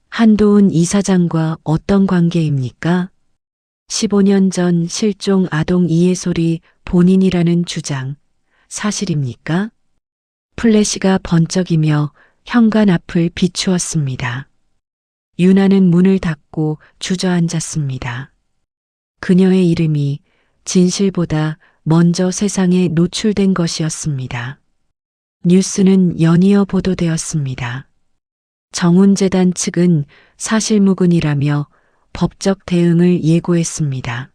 Speaker 3: 한도훈 이사장과 어떤 관계입니까? 15년 전 실종 아동 이해솔이 본인이라는 주장, 사실입니까? 플래시가 번쩍이며 현관 앞을 비추었습니다. 유나는 문을 닫고 주저앉았습니다. 그녀의 이름이 진실보다 먼저 세상에 노출된 것이었습니다. 뉴스는 연이어 보도되었습니다. 정훈재단 측은 사실무근이라며 법적 대응을 예고했습니다.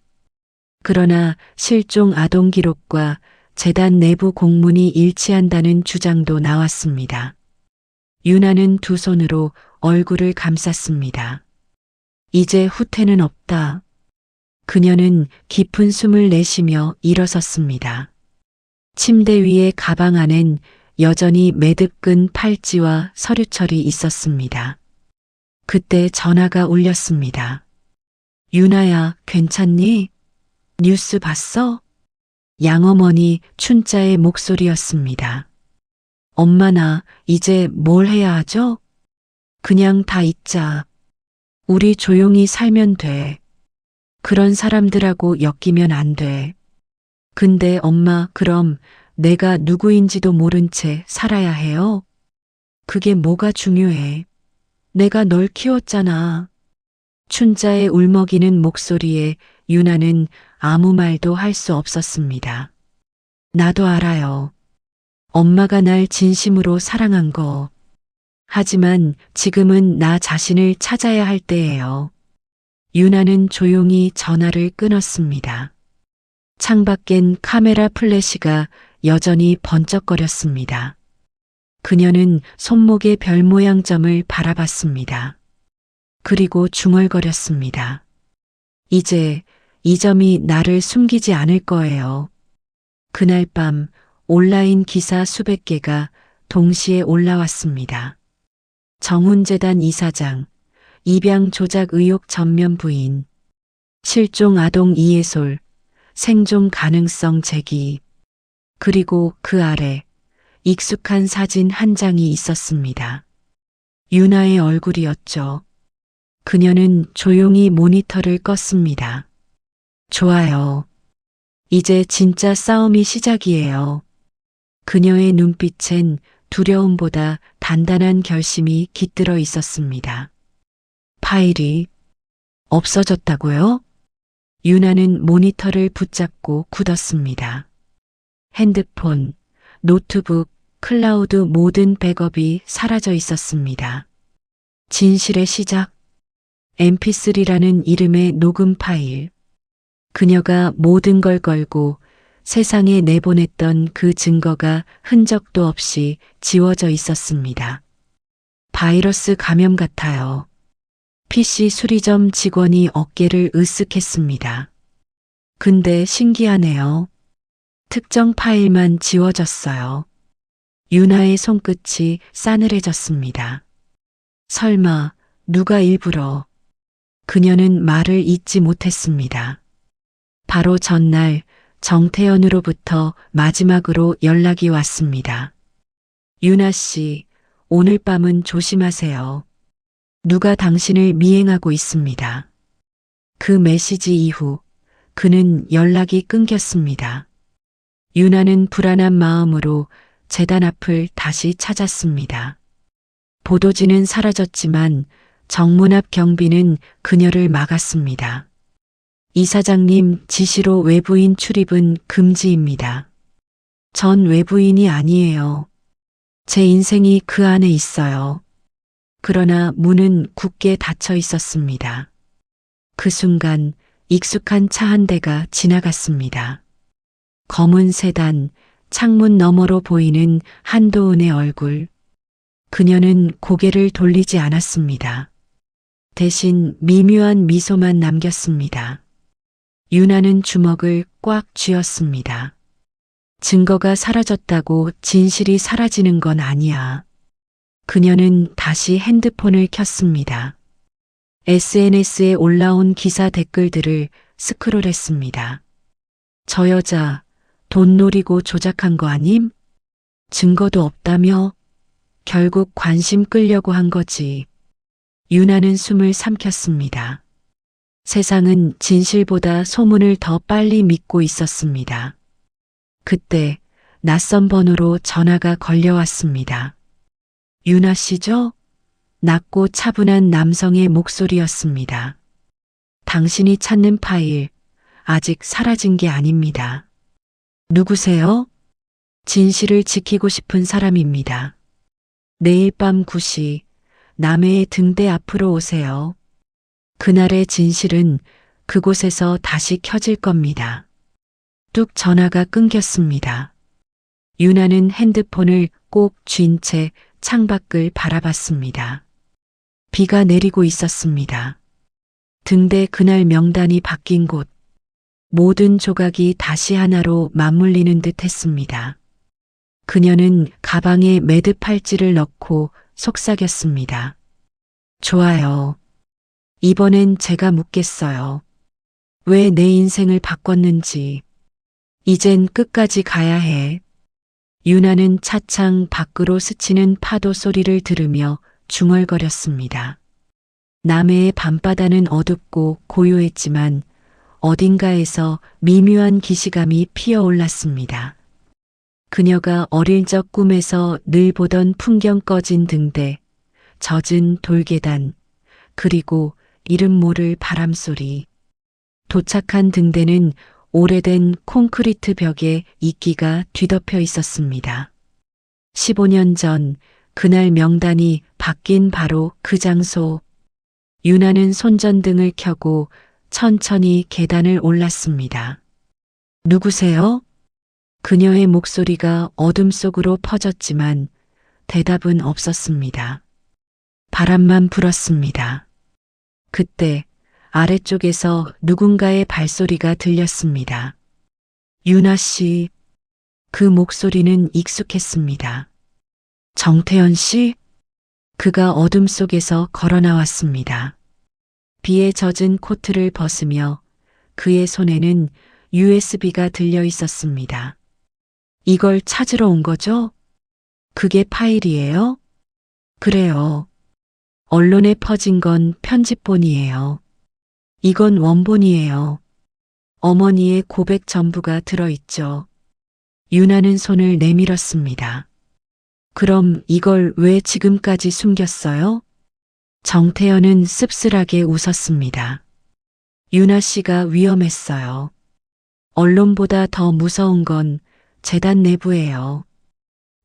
Speaker 3: 그러나 실종 아동 기록과 재단 내부 공문이 일치한다는 주장도 나왔습니다. 유나는 두 손으로 얼굴을 감쌌습니다. 이제 후퇴는 없다. 그녀는 깊은 숨을 내쉬며 일어섰습니다. 침대 위의 가방 안엔 여전히 매듭끈 팔찌와 서류철이 있었습니다. 그때 전화가 울렸습니다. 유나야, 괜찮니? 뉴스 봤어? 양어머니 춘자의 목소리였습니다. 엄마 나 이제 뭘 해야 하죠? 그냥 다 잊자. 우리 조용히 살면 돼. 그런 사람들하고 엮이면 안 돼. 근데 엄마, 그럼 내가 누구인지도 모른 채 살아야 해요? 그게 뭐가 중요해? 내가 널 키웠잖아. 춘자의 울먹이는 목소리에 유나는 아무 말도 할 수 없었습니다. 나도 알아요. 엄마가 날 진심으로 사랑한 거. 하지만 지금은 나 자신을 찾아야 할 때예요. 유나는 조용히 전화를 끊었습니다. 창밖엔 카메라 플래시가 여전히 번쩍거렸습니다. 그녀는 손목의 별 모양 점을 바라봤습니다. 그리고 중얼거렸습니다. 이제 이 점이 나를 숨기지 않을 거예요. 그날 밤 온라인 기사 수백 개가 동시에 올라왔습니다. 정훈재단 이사장, 입양 조작 의혹 전면 부인, 실종 아동 이해솔, 생존 가능성 제기, 그리고 그 아래 익숙한 사진 한 장이 있었습니다. 유나의 얼굴이었죠. 그녀는 조용히 모니터를 껐습니다. 좋아요. 이제 진짜 싸움이 시작이에요. 그녀의 눈빛엔 두려움보다 단단한 결심이 깃들어 있었습니다. 파일이 없어졌다고요? 유나는 모니터를 붙잡고 굳었습니다. 핸드폰, 노트북, 클라우드 모든 백업이 사라져 있었습니다. 진실의 시작, mp3라는 이름의 녹음 파일. 그녀가 모든 걸 걸고 세상에 내보냈던 그 증거가 흔적도 없이 지워져 있었습니다. 바이러스 감염 같아요. PC 수리점 직원이 어깨를 으쓱했습니다. 근데 신기하네요. 특정 파일만 지워졌어요. 유나의 손끝이 싸늘해졌습니다. 설마 누가 일부러. 그녀는 말을 잇지 못했습니다. 바로 전날 정태현으로부터 마지막으로 연락이 왔습니다. 유나 씨, 오늘 밤은 조심하세요. 누가 당신을 미행하고 있습니다. 그 메시지 이후 그는 연락이 끊겼습니다. 유나는 불안한 마음으로 재단 앞을 다시 찾았습니다. 보도지는 사라졌지만 정문 앞 경비는 그녀를 막았습니다. 이사장님 지시로 외부인 출입은 금지입니다. 전 외부인이 아니에요. 제 인생이 그 안에 있어요. 그러나 문은 굳게 닫혀 있었습니다. 그 순간 익숙한 차 한 대가 지나갔습니다. 검은 세단, 창문 너머로 보이는 한도은의 얼굴. 그녀는 고개를 돌리지 않았습니다. 대신 미묘한 미소만 남겼습니다. 유나는 주먹을 꽉 쥐었습니다. 증거가 사라졌다고 진실이 사라지는 건 아니야. 그녀는 다시 핸드폰을 켰습니다. SNS에 올라온 기사 댓글들을 스크롤했습니다. 저 여자 돈 노리고 조작한 거 아님? 증거도 없다며? 결국 관심 끌려고 한 거지. 유나는 숨을 삼켰습니다. 세상은 진실보다 소문을 더 빨리 믿고 있었습니다. 그때 낯선 번호로 전화가 걸려왔습니다. 유나 씨죠? 낮고 차분한 남성의 목소리였습니다. 당신이 찾는 파일 아직 사라진 게 아닙니다. 누구세요? 진실을 지키고 싶은 사람입니다. 내일 밤 9시 남해의 등대 앞으로 오세요. 그날의 진실은 그곳에서 다시 켜질 겁니다. 뚝 전화가 끊겼습니다. 유나는 핸드폰을 꼭 쥔 채 창밖을 바라봤습니다. 비가 내리고 있었습니다. 등대 그날 명단이 바뀐 곳, 모든 조각이 다시 하나로 맞물리는 듯 했습니다. 그녀는 가방에 매듭 팔찌를 넣고 속삭였습니다. 좋아요. 이번엔 제가 묻겠어요. 왜 내 인생을 바꿨는지. 이젠 끝까지 가야 해. 유나는 차창 밖으로 스치는 파도 소리를 들으며 중얼거렸습니다. 남해의 밤바다는 어둡고 고요했지만 어딘가에서 미묘한 기시감이 피어올랐습니다. 그녀가 어릴 적 꿈에서 늘 보던 풍경 꺼진 등대, 젖은 돌계단, 그리고 이름 모를 바람소리. 도착한 등대는 오래된 콘크리트 벽에 이끼가 뒤덮여 있었습니다. 15년 전 그날 명단이 바뀐 바로 그 장소. 유나는 손전등을 켜고 천천히 계단을 올랐습니다. 누구세요? 그녀의 목소리가 어둠 속으로 퍼졌지만 대답은 없었습니다. 바람만 불었습니다. 그때 아래쪽에서 누군가의 발소리가 들렸습니다. 유나 씨. 그 목소리는 익숙했습니다. 정태현 씨? 그가 어둠 속에서 걸어 나왔습니다. 비에 젖은 코트를 벗으며 그의 손에는 USB가 들려 있었습니다. 이걸 찾으러 온 거죠? 그게 파일이에요? 그래요. 언론에 퍼진 건 편집본이에요. 이건 원본이에요. 어머니의 고백 전부가 들어있죠. 유나는 손을 내밀었습니다. 그럼 이걸 왜 지금까지 숨겼어요? 정태현은 씁쓸하게 웃었습니다. 유나 씨가 위험했어요. 언론보다 더 무서운 건 재단 내부예요.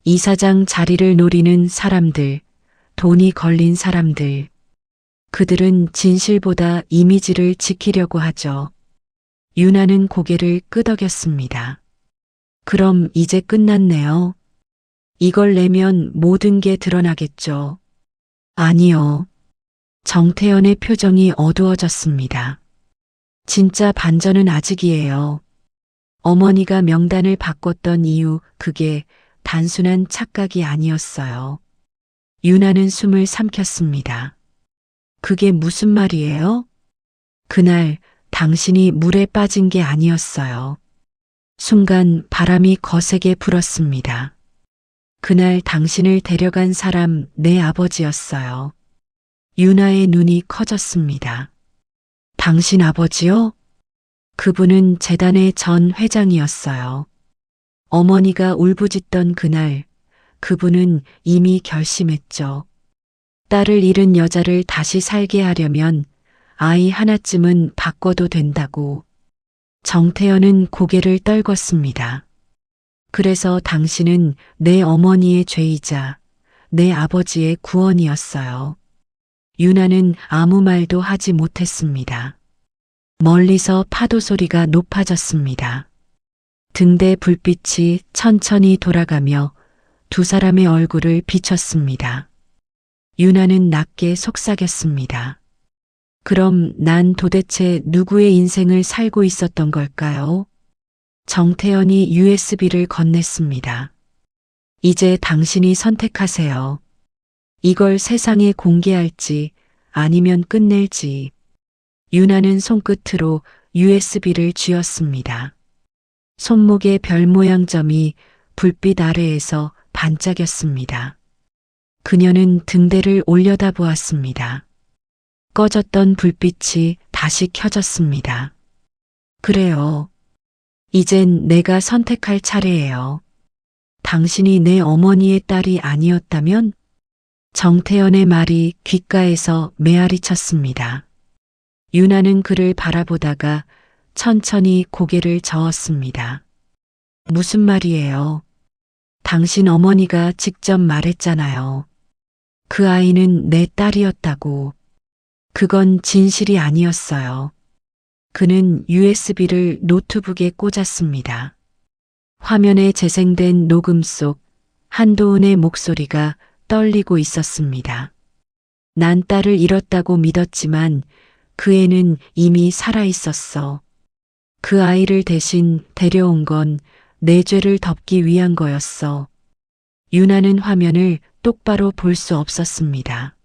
Speaker 3: 이사장 자리를 노리는 사람들, 돈이 걸린 사람들. 그들은 진실보다 이미지를 지키려고 하죠. 유나는 고개를 끄덕였습니다. 그럼 이제 끝났네요. 이걸 내면 모든 게 드러나겠죠. 아니요. 정태현의 표정이 어두워졌습니다. 진짜 반전은 아직이에요. 어머니가 명단을 바꿨던 이유, 그게 단순한 착각이 아니었어요. 유나는 숨을 삼켰습니다. 그게 무슨 말이에요? 그날 당신이 물에 빠진 게 아니었어요. 순간 바람이 거세게 불었습니다. 그날 당신을 데려간 사람 내 아버지였어요. 유나의 눈이 커졌습니다. 당신 아버지요? 그분은 재단의 전 회장이었어요. 어머니가 울부짖던 그날 그분은 이미 결심했죠. 딸을 잃은 여자를 다시 살게 하려면 아이 하나쯤은 바꿔도 된다고. 정태현은 고개를 떨궜습니다. 그래서 당신은 내 어머니의 죄이자 내 아버지의 구원이었어요. 유나는 아무 말도 하지 못했습니다. 멀리서 파도 소리가 높아졌습니다. 등대 불빛이 천천히 돌아가며 두 사람의 얼굴을 비췄습니다. 유나는 낮게 속삭였습니다. 그럼 난 도대체 누구의 인생을 살고 있었던 걸까요? 정태현이 USB를 건넸습니다. 이제 당신이 선택하세요. 이걸 세상에 공개할지 아니면 끝낼지. 유나는 손끝으로 USB를 쥐었습니다. 손목의 별 모양 점이 불빛 아래에서 반짝였습니다. 그녀는 등대를 올려다보았습니다. 꺼졌던 불빛이 다시 켜졌습니다. 그래요. 이젠 내가 선택할 차례예요. 당신이 내 어머니의 딸이 아니었다면? 정태현의 말이 귓가에서 메아리 쳤습니다. 유나는 그를 바라보다가 천천히 고개를 저었습니다. 무슨 말이에요? 당신 어머니가 직접 말했잖아요. 그 아이는 내 딸이었다고. 그건 진실이 아니었어요. 그는 USB를 노트북에 꽂았습니다. 화면에 재생된 녹음 속 한도은의 목소리가 떨리고 있었습니다. 난 딸을 잃었다고 믿었지만 그 애는 이미 살아 있었어. 그 아이를 대신 데려온 건 내 죄를 덮기 위한 거였어. 유나는 화면을 똑바로 볼 수 없었습니다.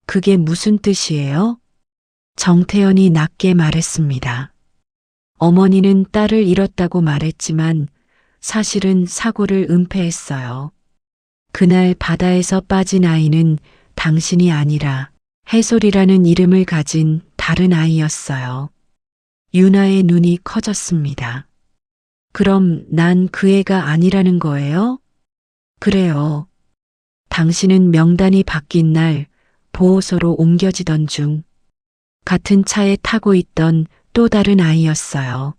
Speaker 3: 그게 무슨 뜻이에요? 정태현이 낮게 말했습니다. 어머니는 딸을 잃었다고 말했지만 사실은 사고를 은폐했어요. 그날 바다에서 빠진 아이는 당신이 아니라 해솔이라는 이름을 가진 다른 아이였어요. 유나의 눈이 커졌습니다. 그럼 난 그 애가 아니라는 거예요? 그래요. 당신은 명단이 바뀐 날 보호소로 옮겨지던 중 같은 차에 타고 있던 또 다른 아이였어요.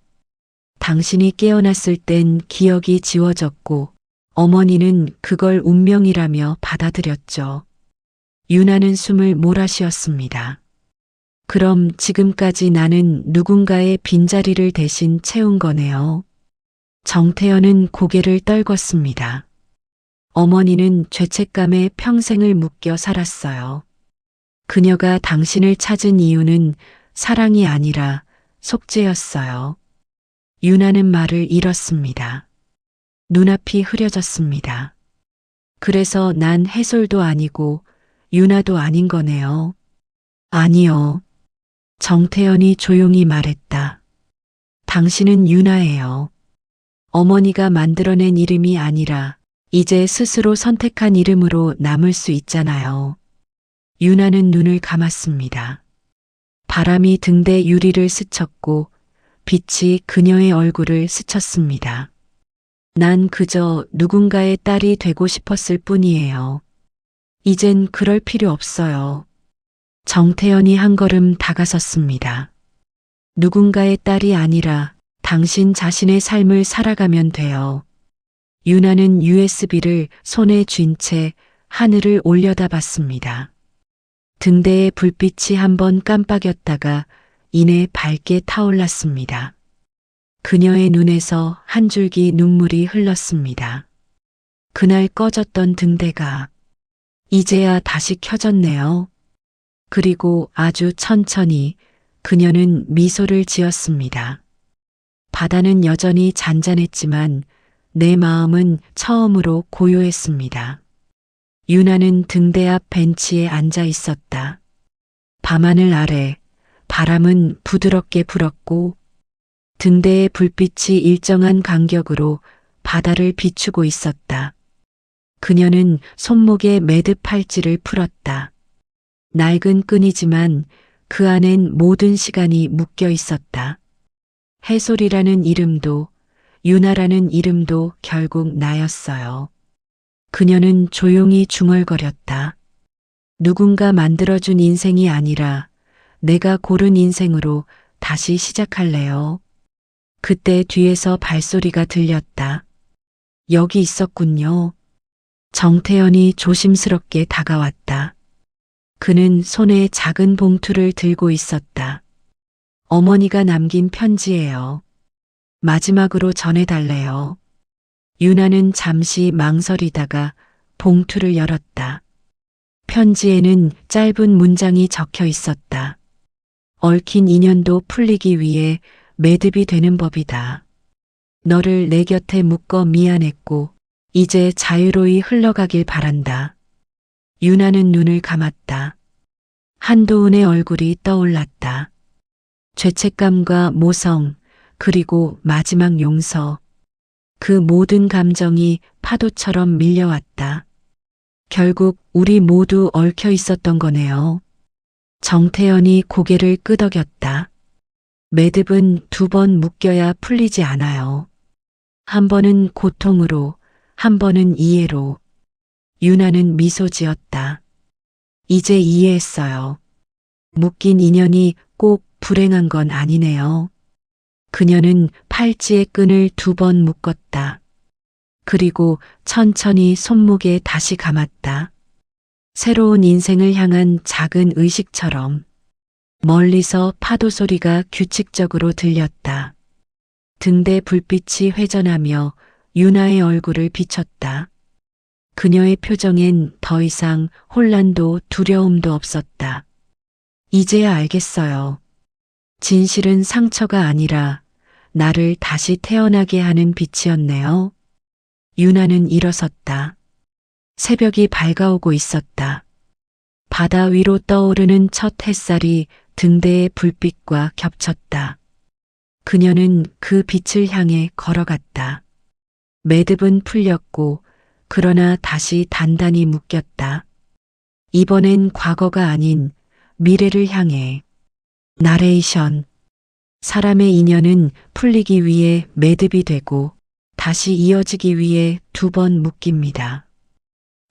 Speaker 3: 당신이 깨어났을 땐 기억이 지워졌고 어머니는 그걸 운명이라며 받아들였죠. 유나는 숨을 몰아쉬었습니다. 그럼 지금까지 나는 누군가의 빈자리를 대신 채운 거네요. 정태현은 고개를 떨궜습니다. 어머니는 죄책감에 평생을 묶여 살았어요. 그녀가 당신을 찾은 이유는 사랑이 아니라 속죄였어요. 유나는 말을 잃었습니다. 눈앞이 흐려졌습니다. 그래서 난 해솔도 아니고 유나도 아닌 거네요. 아니요. 정태현이 조용히 말했다. 당신은 유나예요. 어머니가 만들어낸 이름이 아니라 이제 스스로 선택한 이름으로 남을 수 있잖아요. 유나는 눈을 감았습니다. 바람이 등대 유리를 스쳤고 빛이 그녀의 얼굴을 스쳤습니다. 난 그저 누군가의 딸이 되고 싶었을 뿐이에요. 이젠 그럴 필요 없어요. 정태현이 한 걸음 다가섰습니다. 누군가의 딸이 아니라 당신 자신의 삶을 살아가면 돼요. 유나는 USB를 손에 쥔 채 하늘을 올려다봤습니다. 등대의 불빛이 한번 깜빡였다가 이내 밝게 타올랐습니다. 그녀의 눈에서 한 줄기 눈물이 흘렀습니다. 그날 꺼졌던 등대가 이제야 다시 켜졌네요. 그리고 아주 천천히 그녀는 미소를 지었습니다. 바다는 여전히 잔잔했지만 내 마음은 처음으로 고요했습니다. 유나는 등대 앞 벤치에 앉아 있었다. 밤하늘 아래 바람은 부드럽게 불었고 등대의 불빛이 일정한 간격으로 바다를 비추고 있었다. 그녀는 손목에 매듭 팔찌를 풀었다. 낡은 끈이지만 그 안엔 모든 시간이 묶여 있었다. 해솔이라는 이름도 유나라는 이름도 결국 나였어요. 그녀는 조용히 중얼거렸다. 누군가 만들어준 인생이 아니라 내가 고른 인생으로 다시 시작할래요. 그때 뒤에서 발소리가 들렸다. 여기 있었군요. 정태현이 조심스럽게 다가왔다. 그는 손에 작은 봉투를 들고 있었다. 어머니가 남긴 편지예요. 마지막으로 전해달래요. 유나는 잠시 망설이다가 봉투를 열었다. 편지에는 짧은 문장이 적혀 있었다. 얽힌 인연도 풀리기 위해 매듭이 되는 법이다. 너를 내 곁에 묶어 미안했고 이제 자유로이 흘러가길 바란다. 유나는 눈을 감았다. 한도은의 얼굴이 떠올랐다. 죄책감과 모성, 그리고 마지막 용서. 그 모든 감정이 파도처럼 밀려왔다. 결국 우리 모두 얽혀 있었던 거네요. 정태현이 고개를 끄덕였다. 매듭은 2번 묶여야 풀리지 않아요. 한 번은 고통으로, 한 번은 이해로. 유나는 미소 지었다. 이제 이해했어요. 묶인 인연이 꼭 불행한 건 아니네요. 그녀는 팔찌의 끈을 2번 묶었다. 그리고 천천히 손목에 다시 감았다. 새로운 인생을 향한 작은 의식처럼. 멀리서 파도 소리가 규칙적으로 들렸다. 등대 불빛이 회전하며 유나의 얼굴을 비췄다. 그녀의 표정엔 더 이상 혼란도 두려움도 없었다. 이제야 알겠어요. 진실은 상처가 아니라 나를 다시 태어나게 하는 빛이었네요. 유나는 일어섰다. 새벽이 밝아오고 있었다. 바다 위로 떠오르는 첫 햇살이 등대의 불빛과 겹쳤다. 그녀는 그 빛을 향해 걸어갔다. 매듭은 풀렸고 그러나 다시 단단히 묶였다. 이번엔 과거가 아닌 미래를 향해. 나레이션 사람의 인연은 풀리기 위해 매듭이 되고 다시 이어지기 위해 2번 묶입니다.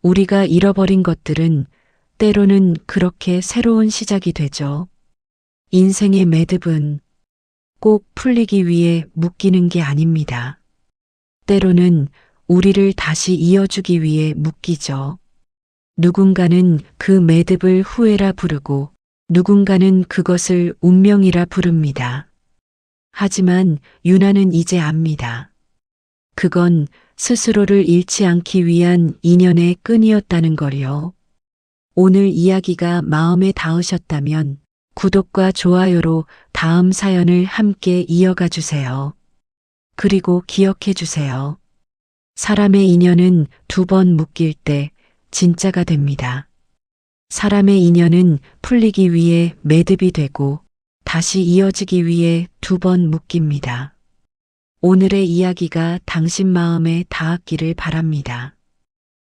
Speaker 3: 우리가 잃어버린 것들은 때로는 그렇게 새로운 시작이 되죠. 인생의 매듭은 꼭 풀리기 위해 묶이는 게 아닙니다. 때로는 우리를 다시 이어주기 위해 묶이죠. 누군가는 그 매듭을 후회라 부르고 누군가는 그것을 운명이라 부릅니다. 하지만 유나는 이제 압니다. 그건 스스로를 잃지 않기 위한 인연의 끈이었다는 걸요. 오늘 이야기가 마음에 닿으셨다면 구독과 좋아요로 다음 사연을 함께 이어가 주세요. 그리고 기억해 주세요. 사람의 인연은 2번 묶일 때 진짜가 됩니다. 사람의 인연은 풀리기 위해 매듭이 되고 다시 이어지기 위해 2번 묶입니다. 오늘의 이야기가 당신 마음에 닿았기를 바랍니다.